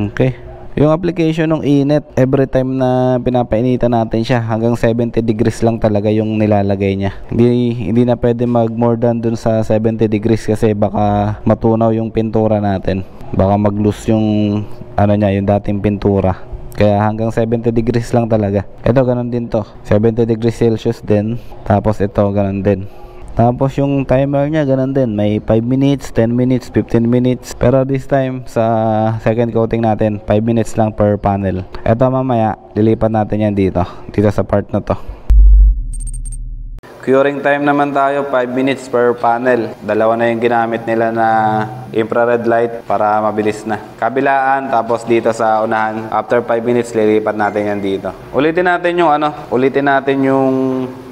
A: Okay. Yung application ng init, every time na pinapainitan natin siya, hanggang 70 degrees lang talaga yung nilalagay niya. Hindi na pwede mag more than dun sa 70 degrees kasi baka matunaw yung pintura natin. Baka mag-loose yung yung dating pintura. Kaya hanggang 70 degrees lang talaga. Ito ganun din to, 70 degrees Celsius din. Tapos ito ganun din. Tapos yung timer niya ganun din, may 5 minutes, 10 minutes, 15 minutes. Pero this time sa second coating natin, 5 minutes lang per panel. Ito mamaya lilipat natin yan dito sa part na to. Curing time naman tayo, 5 minutes per panel. Dalawa na yung ginamit nila na infrared light para mabilis na. Kabilaan, tapos dito sa unahan, after 5 minutes lilipat natin yan dito. Ulitin natin yung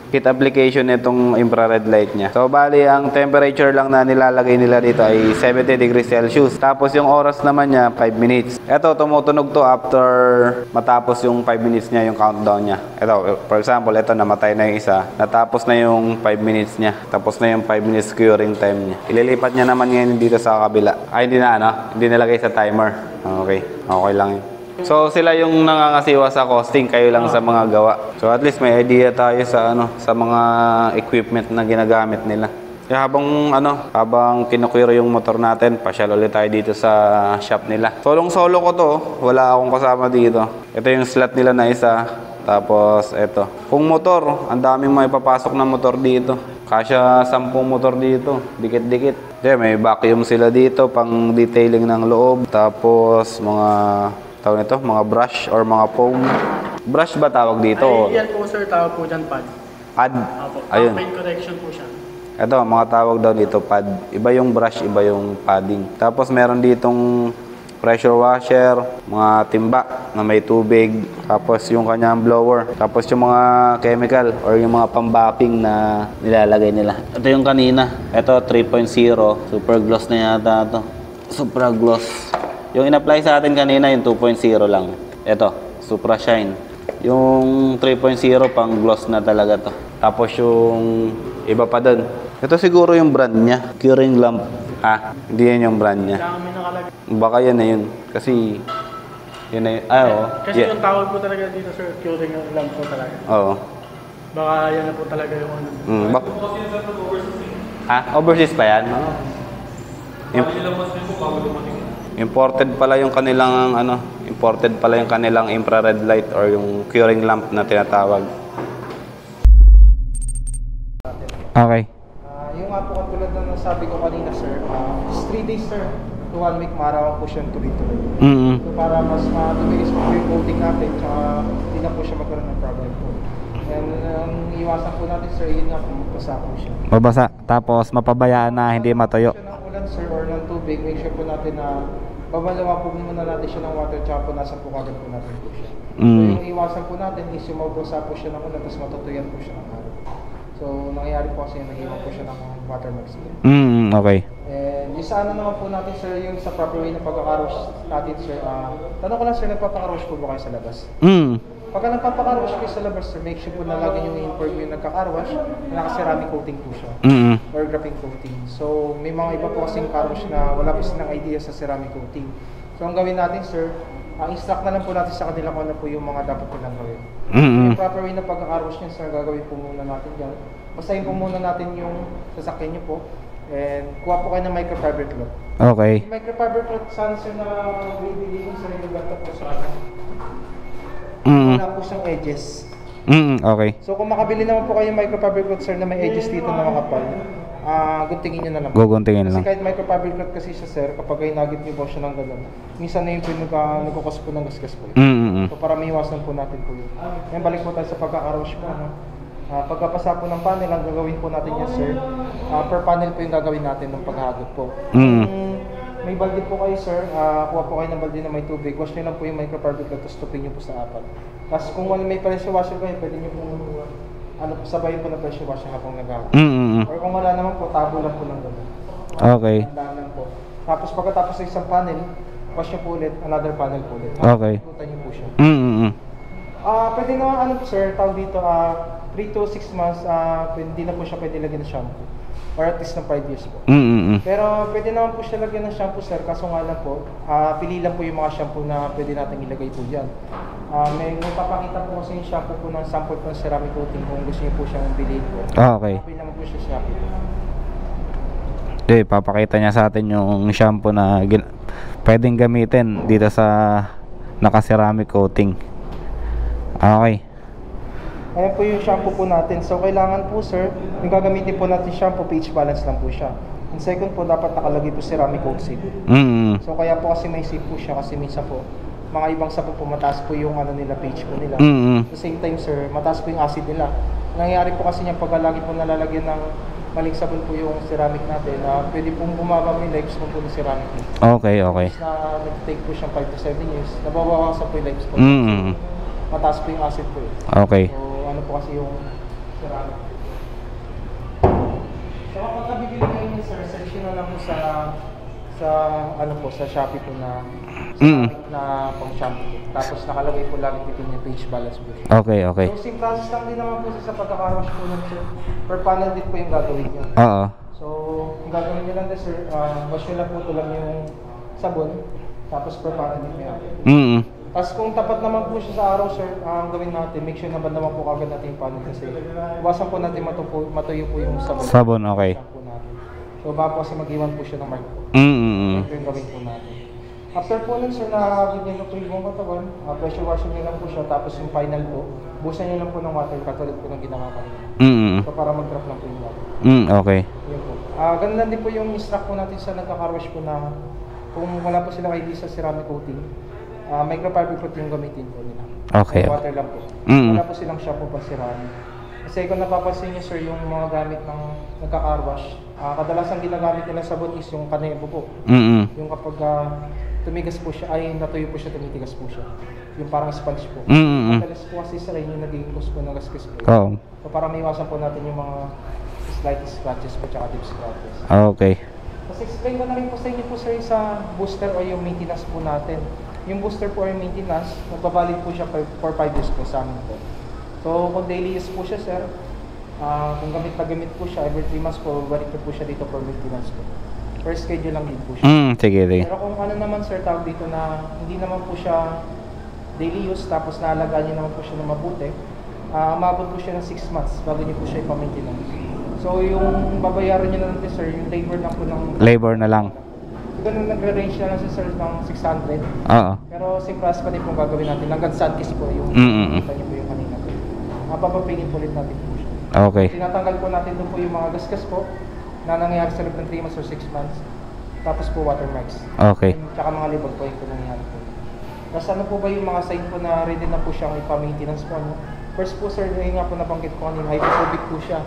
A: kit application nitong infrared light niya. So bali ang temperature lang na nilalagay nila dito ay 70 degrees Celsius. Tapos yung oras naman niya 5 minutes. Ito tumutunog to after matapos yung 5 minutes niya, yung countdown niya. Ito for example, ito namatay na yung isa. Natapos na yung 5 minutes niya. Tapos na yung 5 minutes curing time niya. Ililipat niya naman ngayon dito sa kabila. Ay hindi na hindi nilagay sa timer. Okay. Okay lang yun. So sila yung nangangasiwa sa costing, kayo lang sa mga gawa. So at least may idea tayo sa sa mga equipment na ginagamit nila. Kaya habang kinukwiro yung motor natin, pasyal ulit tayo dito sa shop nila. Solong-solo ko to, wala akong kasama dito. Ito yung slot nila na isa. Tapos ito. Kung motor, ang daming may papasok na motor dito. Kasya 10 motor dito, dikit-dikit. May vacuum sila dito pang detailing ng loob. Tapos mga brush or mga foam. Brush ba tawag dito?
B: Ay, yan po sir, tawag po dyan pad.
A: Pad?
B: Opo,
A: Ayun.
B: paint correction po siya.
A: Ito, mga tawag daw dito pad. Iba yung brush, iba yung padding. Tapos meron ditong pressure washer, mga timba na may tubig, tapos yung kanyang blower, tapos yung mga chemical or yung mga pambapping na nilalagay nila. Ito yung kanina. Ito 3.0, super gloss na yata ito. Super gloss. Yung in-apply sa atin kanina, yung 2.0 lang. Ito, Supra Shine. Yung 3.0, pang gloss na talaga to. Tapos yung iba pa dun. Ito siguro yung brand niya, Curing Lamp. Hindi yan yung brand niya. Baka yan na yun. Kasi, yun na yun.
B: Kasi yung tawag po talaga dito sir, Curing Lamp po talaga.
A: Oo.
B: Baka yan na po talaga yung
A: overseas pa yan? Imported pala yung kanilang infrared light or yung curing lamp na tinatawag. Okay.
C: Yung nga po katulad na nasabi ko kanina sir, 3 days sir to 1 week maarawan po siyang tuloy-tuloy. So para mas matumilis po yung coating natin, tsaka hindi na po siya magkaroon ng problem po. And ang iwasan po natin sir, yun nga po, mabasa po siya.
A: Mabasa, tapos mapabayaan na hindi matuyo.
C: Sir, or ng tubig, make sure po natin na babalawa po muna natin siya ng water, tsaka punasan po kagad po natin po siya. So yung iwasan po natin is yung mabasa po siya ng ulan, tapos matutuyan po siya ng araw. So nangyayari po kasi nag-iwan po siya ng watermark skin.
A: Okay.
C: And yung sa naman po natin sir, yung sa proper way na pagkakarosh natin sir, tanong ko lang sir, nagpapakarosh po ba kayo sa labas? Pagka nagpapakarosh kayo sa labas sir, make sure po na lagi yung inform yung nagkakarosh na naka-ceramic coating po siya. Or graphene coating. So may mga iba po kasing karosh na wala po silang idea sa ceramic coating. So ang gawin natin sir, instruct na lang po natin sa kanila kung ano po yung mga dapat nilang gawin. Yung proper way na pagkakarosh niya sir, gagawin po muna natin dyan. Basahin po muna natin yung sasakyan niyo po. And kuha po kayo ng microfiber cloth.
A: Okay.
C: Yung microfiber cloth saan sir na bibili sa rin lugar po sa akin. Wala po siyang edges.
A: Okay.
C: So kung makabili naman po kayo ng microfiber cloth sir na may edges dito na makapal, guntingin nyo na lang po.
A: Guguntingin
C: Kasi
A: lang.
C: kahit microfiber cloth kasi siya sir, kapag ay nagit nyo po siya ng gano'n, minsan na yun po yung nagkukos po ng gasgas po. So para may iwasan po natin po yun. Ngayon balik po tayo sa pagkakarosh po. Ano? Pagkapasa po ng panel, ang gagawin po natin yan sir, per panel po yung gagawin natin ng paghagod po. May balde po kayo sir, kuha po kayo ng balde na may tubig, wash nyo lang po yung microfiber cloth, tapos tupin nyo po sa apat. Tapos kung may pressure washer kayo, pwede nyo po sabayin po na pressure washer habang naghahagod. Or kung wala naman po, tabo lang po ng gano'n.
A: Okay.
C: Tandaan lang po. Tapos pagkatapos ng isang panel, wash nyo po ulit, another panel po ulit.
A: Okay.
C: Ikutan nyo po siya.
A: Mm-mm.
C: Pwede naman sir, tawag dito, 3 to 6 months, hindi na po siya pwede lagyan ng shampoo. Or at least ng 5 years po.
A: Mm-mm.
C: Pero pwede naman po siya lagyan ng shampoo sir, kaso nga lang po, pili lang po yung mga shampoo na pwede natin ilagay po dyan. May papakita po kasi yung shampoo po ng sample po ng ceramic coating kung gusto niyo po siyang bilhin po.
A: Okay.
C: Pili naman po siya shampoo.
A: Papakita niya sa atin yung shampoo na pwedeng gamitin dito sa naka-ceramic coating. Okay.
C: Ayan po yung shampoo po natin. So kailangan po sir, yung gagamitin po natin shampoo, pH balance lang po siya. And second po, dapat nakalagay po ceramic coat safe. So kaya po kasi may safe po siya kasi minsan po, mga ibang sabon po mataas po yung nila, pH po nila. At the same time sir, mataas po yung acid nila. Nangyayari po kasi niya pag lagi po nalalagyan ng maling sabon po yung ceramic natin, pwede pong bumaba yung lifespan po ng ceramic.
A: Okay, okay.
C: Tapos na nag-take po siyang 5 to 7 years, nababawasan po yung lifespan. Mataas po yung acid po.
A: Okay.
C: So ano po kasi yung ceramic. So kapag nabibili kayo niyo sir, selection na lang po sa Shopee po na ceramic na pang shampoo. Tapos nakalagay po lagi dito yung pH balance po.
A: Okay, okay.
C: So same process lang din naman po sa pagkakawash po ng sir. Per panel din po yung gagawin niyo.
A: Oo.
C: So yung gagawin niyo lang din sir, wash niyo lang po tulang yung sabon. Tapos per panel din niyo. Tapos kung tapat naman po siya sa araw sir, ang gawin natin, make sure naman po kagad natin yung panel kasi iwasan po natin matuyo po yung sabon.
A: Sabon, okay.
C: So baka po kasi mag-iwan po siya ng mark po. Ito yung gawin po natin. After po nun sir, nakakagod niyo na po yung buong katawan, pressure washing niyo lang po siya, tapos yung final po, busan niyo lang po ng water katulad po ng ginawa kanina. So para mag-drop lang po yung water.
A: Okay.
C: Yun po. Ganun lang din po yung instruct po natin sa nagka-carwash po na kung wala po sila ID sa ceramic coating, microfiber cloth yung gamitin po nila.
A: Okay.
C: Water lang po. Wala po silang shampoo pang ceramic. Kasi kung napapansin niyo sir, yung mga gamit ng nagka-carwash, kadalasan ginagamit nila sabon is yung kanebo po. Yung kapag tumigas po siya, ay natuyo po siya, tumitigas po siya. Yung parang sponge po. Madalas po kasi sa rin yung nagiging cause po ng gasgas po. So para may iwasan po natin yung mga slight scratches po tsaka deep scratches.
A: Okay.
C: Kasi explain ko na rin po sa inyo po sir sa booster o yung maintenance po natin. Yung booster po or maintenance, magbabalid po siya for 5 years po sa amin po. So kung daily use po siya sir, kung gamit na gamit po siya, every 3 months po, balik po siya dito for maintenance po. Per schedule lang din po siya.
A: Sige.
C: Pero kung ano naman sir, tawag dito na hindi naman po siya daily use, tapos naalagaan niyo naman po siya na mabuti, umabot po siya ng 6 months bago niyo po siya ipa-maintenance. So yung babayaran niyo na lang sir, yung labor lang po ng...
A: Labor na lang.
C: Ganun nagre-range na lang sir ng 600.
A: Oo.
C: Pero same price pa din po gagawin natin. Hanggang Sundays po yung kita niyo po yung kanina po. Papapingin po ulit natin po siya.
A: Okay.
C: Tinatanggal po natin doon po yung mga gasgas po na nangyayari sa loob ng 3 months or 6 months. Tapos po watermarks.
A: Okay.
C: Tsaka mga libag po yung nangyayari po. Tapos ano po ba yung mga sign po na ready na po siyang ipa-maintenance po? Ano? First po sir, yung nga po nabanggit ko kanina, hydrophobic po siya.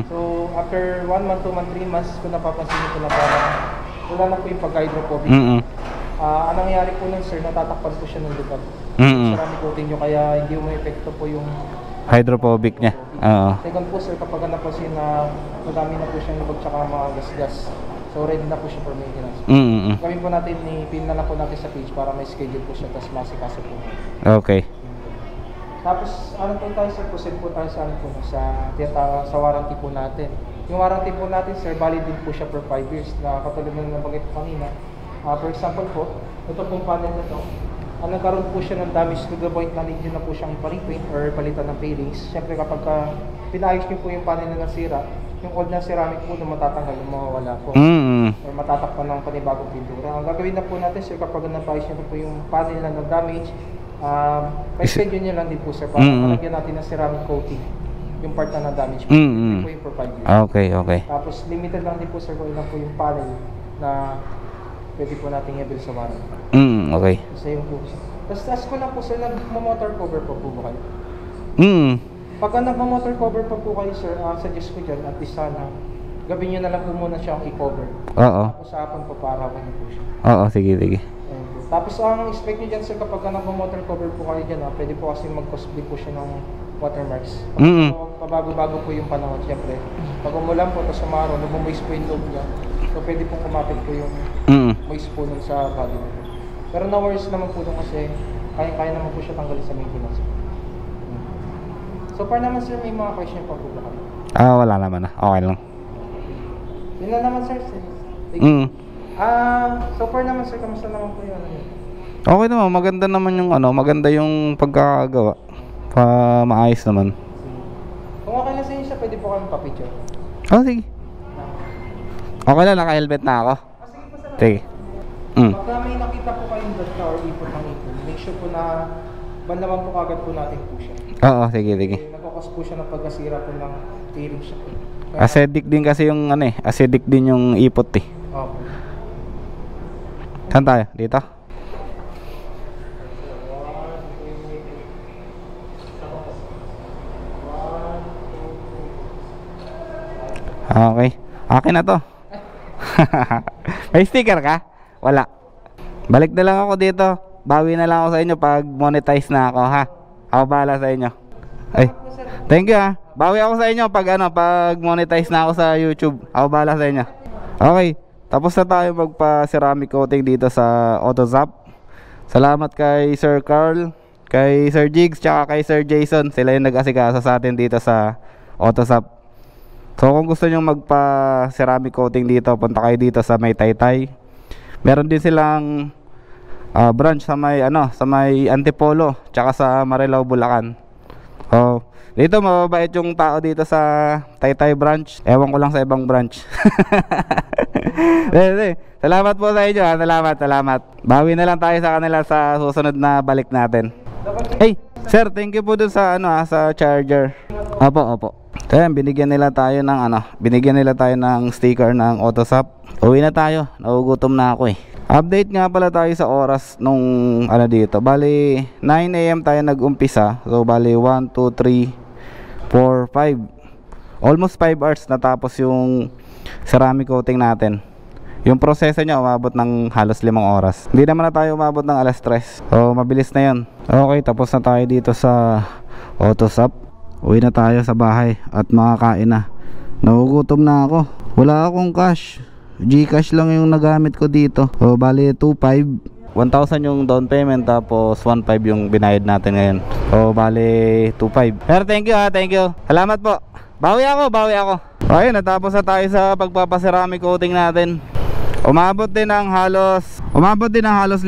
C: So after 1 month, 2 months, 3 months, kung napapansin niyo po na parang wala na po yung pagka-hydrophobic. Ang nangyayari po nun sir, natatakpan po siya ng lugar. Ceramic coating nyo, kaya hindi mo epekto po yung
A: hydrophobic niya. Oo.
C: Second po sir, kapag napansin na madami na po siyang lubag tsaka mga gas-gas, so ready na po siya for maintenance. Gawin po natin, pin na lang po natin sa page para may schedule po siya, tapos masikaso po.
A: Okay.
C: Tapos ano po tayo sir, proceed po tayo sa ano po, sa warranty po natin. Yung warranty po natin sir, valid din po siya for 5 years na katulad na nabanggit ko kanina. For example po, ito pong panel na to, nagkaroon po siya ng damage to the point na need na po siyang pa-repaint or palitan ng fairings. Siyempre kapag pinayos niyo po yung panel na nasira, yung old na ceramic po na matatanggal, mawawala po. Or matatakpan ng panibagong pintura. Ang gagawin na po natin sir, kapag napayos niyo po yung panel na nag-damage, pa-schedule niyo lang din po sir para malagyan natin ng ceramic coating. yung part na na-damage po. Hindi po yung for 5 years.
A: Okay, okay.
C: Tapos limited lang din po sir kung ilan po yung panel na pwede po nating i-build sa warranty.
A: Okay.
C: Kasi yung po. Tapos ask ko lang po sir, nag-motor cover po kayo? Pagka nag-motor cover pa po kayo sir, suggest ko dyan at least sana gabi nyo na lang po muna siyang i-cover.
A: Oo.
C: Tapos sa hapon po para niyo po siya.
A: Oo, sige, sige.
C: Tapos ang expect nyo dyan sir, kapag nag-motor cover po kayo dyan, pwede po kasi mag-cause din po siya ng watermarks. So, pabago-bago po yung panahon, siyempre. Pag umulan po, tapos umaraw, nag-moist po yung loob niya. So pwede pong kumapit po yung moist po nun sa body nito. Pero no worries naman po dun kasi kaya naman po siya tanggalin sa maintenance. So far naman sir, may mga question pa po ba kayo?
A: Wala naman na. Okay lang.
C: Yun na naman sir. So far naman sir, kamusta naman po yun?
A: Okay naman, maganda naman yung maganda yung pagkakagawa. Maayos naman.
C: Kung okay na sa inyo siya, pwede po kami pa-picture.
A: Sige. Okay lang, naka-helmet na ako.
C: Sige po sir.
A: Sige.
C: Pagka may nakita po kayong data or ipot ng ipon, make sure po na banlaman po kagad po natin po siya.
A: Oo, sige, sige.
C: Nagkakos po siya ng pagkasira po ng tailings siya.
A: Acidic din kasi yung acidic din yung ipot eh.
C: Okay.
A: Saan tayo? Dito? Okay. Akin na to. May sticker ka? Wala. Balik na lang ako dito. Bawi na lang ako sa inyo pag monetize na ako, ha? Ako bahala sa inyo. Ay. Thank you, ha. Bawi ako sa inyo pag pag monetize na ako sa YouTube. Ako bahala sa inyo. Okay. Tapos na tayo magpa-ceramic coating dito sa AutoZap. Salamat kay Sir Carl, kay Sir Jigs, tsaka kay Sir Jason. Sila yung nag-asikaso sa atin dito sa AutoZap. So kung gusto nyo magpa-ceramic coating dito, punta kayo dito sa may Taytay. Meron din silang branch sa may sa may Antipolo, tsaka sa Marilao, Bulacan. So dito mababait yung tao dito sa Taytay branch. Ewan ko lang sa ibang branch. Salamat po sa inyo, salamat. Bawi na lang tayo sa kanila sa susunod na balik natin. Hey, sir, thank you po dun sa sa charger. Opo. Ayan, binigyan nila tayo ng sticker ng AutoZap. Uwi na tayo, nagugutom na ako eh. Update nga pala tayo sa oras nung dito. Bali 9 AM tayo nag-umpisa. So bali 1, 2, 3, 4, 5. Almost 5 hours natapos yung ceramic coating natin. Yung proseso niya umabot ng halos 5 oras. Hindi naman na tayo umabot ng alas 3. So mabilis na yun. Okay, tapos na tayo dito sa AutoZap. Uwi na tayo sa bahay at makakain na. Nagugutom na ako. Wala akong cash. Gcash lang yung nagamit ko dito. So bali 2,500. 1,000 yung down payment, tapos 1,500 yung binayad natin ngayon. So bali 2,500. Pero thank you. Salamat po. Bawi ako. Ayun, natapos na tayo sa pagpapaceramic coating natin. Umabot din ng halos 5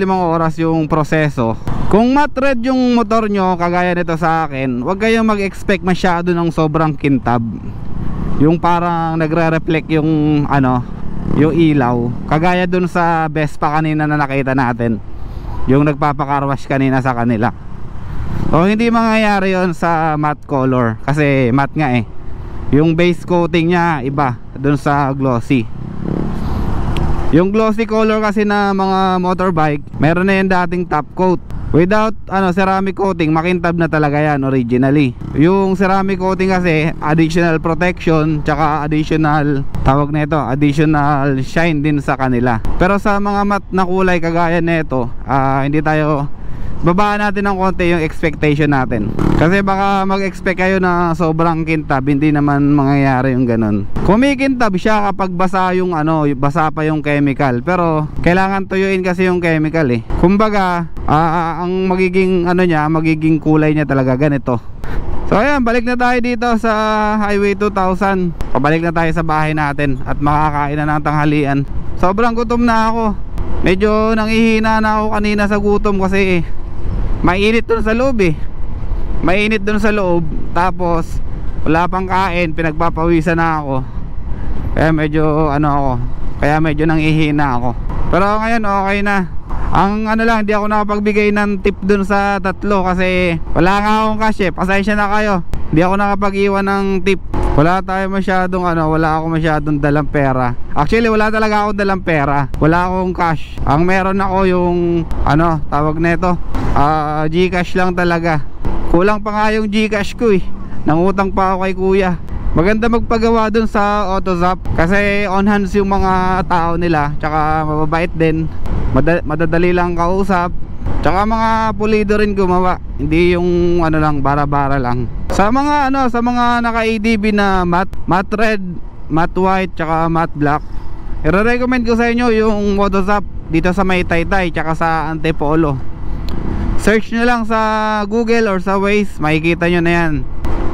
A: oras yung proseso. Kung matte red yung motor nyo, kagaya nito sa akin, huwag kayong mag-expect masyado ng sobrang kintab. Yung parang nagre-reflect yung yung ilaw, kagaya dun sa Vespa kanina na nakita natin, yung nagpapakarwash kanina sa kanila. So hindi mangyayari yon sa matte color, kasi matte nga eh. Yung base coating niya iba dun sa glossy. Yung glossy color kasi na mga motorbike, meron na yung dating top coat. Without ceramic coating, makintab na talaga yan originally. Yung ceramic coating kasi additional protection, tsaka additional additional shine din sa kanila. Pero sa mga matte na kulay kagaya nito, hindi tayo, babaan natin ng konti yung expectation natin. Kasi baka mag-expect kayo na sobrang kintab, hindi naman mangyayari yung ganun. Kumikintab siya kapag basa yung basa pa yung chemical, pero kailangan tuyuin kasi yung chemical eh. Kumbaga, ang magiging magiging kulay niya talaga ganito. So ayan, balik na tayo dito sa Highway 2000. Pabalik na tayo sa bahay natin at makakain na ng tanghalian. Sobrang gutom na ako. Medyo nangihina na ako kanina sa gutom kasi mainit dun sa loob eh. Mainit dun sa loob, tapos wala pang kain, pinagpapawisan na ako. Kaya medyo kaya medyo nangihina ako. Pero ngayon okay na. Ang lang, hindi ako nakapagbigay ng tip dun sa tatlo kasi wala nga akong cash eh. Pasensya na kayo. Hindi ako nakapag-iwan ng tip. Wala ako masyadong dalang pera. Actually, wala talaga akong dalang pera. Wala akong cash. Ang meron ako yung tawag nito, GCash lang talaga. Kulang pa nga yung GCash ko eh. Nangutang pa ako kay kuya. Maganda magpagawa dun sa AutoZap kasi on hands yung mga tao nila, tsaka mababait din. Madadali lang kausap. Tsaka mga pulido rin gumawa. Hindi yung bara-bara lang. Sa mga naka-ADB na matte red, matte white, tsaka matte black, i-recommend ko sa inyo yung AutoZap dito sa may Taytay tsaka sa Antipolo. Search nyo lang sa Google or sa Waze, makikita nyo na yan.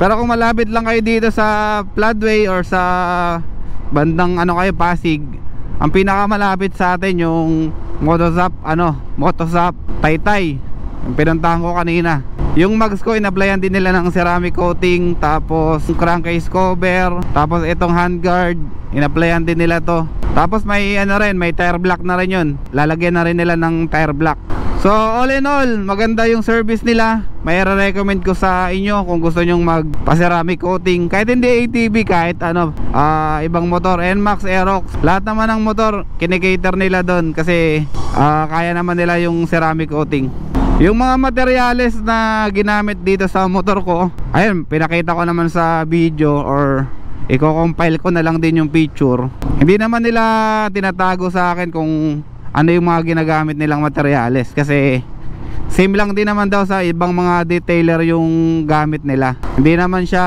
A: Pero kung malapit lang kayo dito sa Floodway or sa bandang Pasig, ang pinakamalapit sa atin yung Motozap Taytay, yung pinuntahan ko kanina. Yung mags ko, in-applyan din nila ng ceramic coating, tapos crankcase cover, tapos itong handguard, in-applyan din nila to. Tapos may may tire block na rin yun. Lalagyan na rin nila ng tire block. So all in all, maganda yung service nila. May recommend ko sa inyo kung gusto nyong magpa-ceramic coating. Kahit hindi ATV, kahit ibang motor, NMAX, Aerox, lahat naman ng motor kinikater nila doon kasi kaya naman nila yung ceramic coating. Yung mga materyales na ginamit dito sa motor ko, ayun, pinakita ko naman sa video or i-compile ko na lang din yung picture. Hindi naman nila tinatago sa akin kung ano yung mga ginagamit nilang materyales kasi same lang din naman daw sa ibang mga detailer yung gamit nila. Hindi naman siya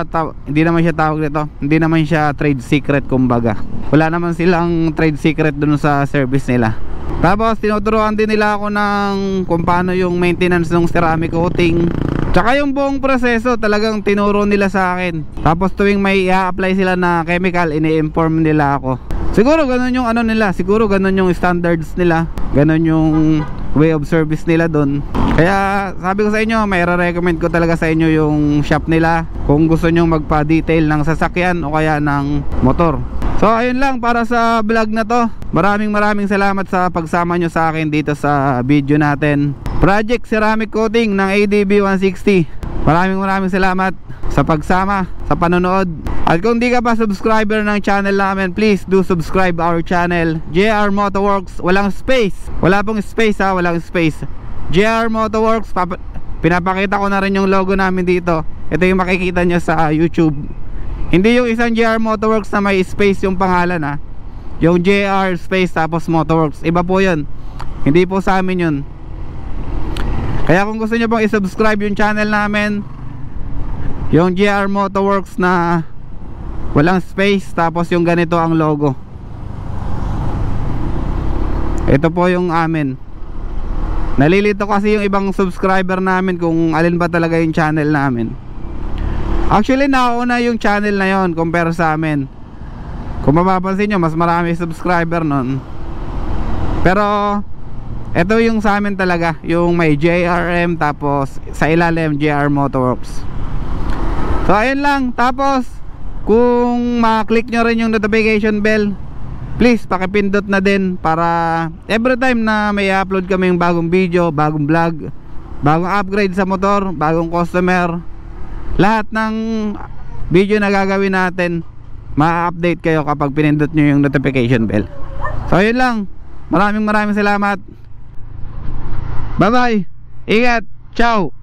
A: tawag nito, hindi naman siya trade secret kumbaga. Wala naman silang trade secret dun sa service nila. Tapos tinuturuan din nila ako ng kung paano yung maintenance ng ceramic coating, tsaka yung buong proseso talagang tinuro nila sa akin. Tapos tuwing may i-apply sila na chemical, ini-inform nila ako. Siguro ganun yung nila, siguro ganun yung standards nila, ganun yung way of service nila doon. Kaya sabi ko sa inyo, may recommend ko talaga sa inyo yung shop nila kung gusto nyo magpa-detail ng sasakyan o kaya ng motor. So ayun lang para sa vlog na to. Maraming salamat sa pagsama nyo sa akin dito sa video natin, Project Ceramic Coating ng ADB 160. Maraming salamat sa pagsama, sa panonood. At kung di ka pa subscriber ng channel namin, please do subscribe our channel, JR Motoworks. Walang space, wala pong space ha, walang space. JR Motoworks, pinapakita ko na rin yung logo namin dito. Ito yung makikita nyo sa YouTube. Hindi yung isang JR Motoworks na may space yung pangalan ha. Yung JR space tapos Motoworks, iba po yun. Hindi po sa amin yun. Kaya kung gusto nyo pong isubscribe yung channel namin, yung JR Motoworks na walang space tapos yung ganito ang logo, ito po yung amin. Nalilito kasi yung ibang subscriber namin kung alin ba talaga yung channel namin. Actually nauna yung channel na yon compare sa amin. Kung mapapansin nyo, mas marami subscriber nun. Pero ito yung sa amin talaga, yung may JRM tapos sa ilalim JR Motoworks. So ayun lang. Tapos kung ma-click nyo rin yung notification bell, please pakipindot na din para every time na may upload kaming bagong video, bagong vlog, bagong upgrade sa motor, bagong customer, lahat ng video na gagawin natin, ma-update kayo kapag pinindot nyo yung notification bell. So yun lang. Maraming salamat. Bye bye. Ingat. Ciao.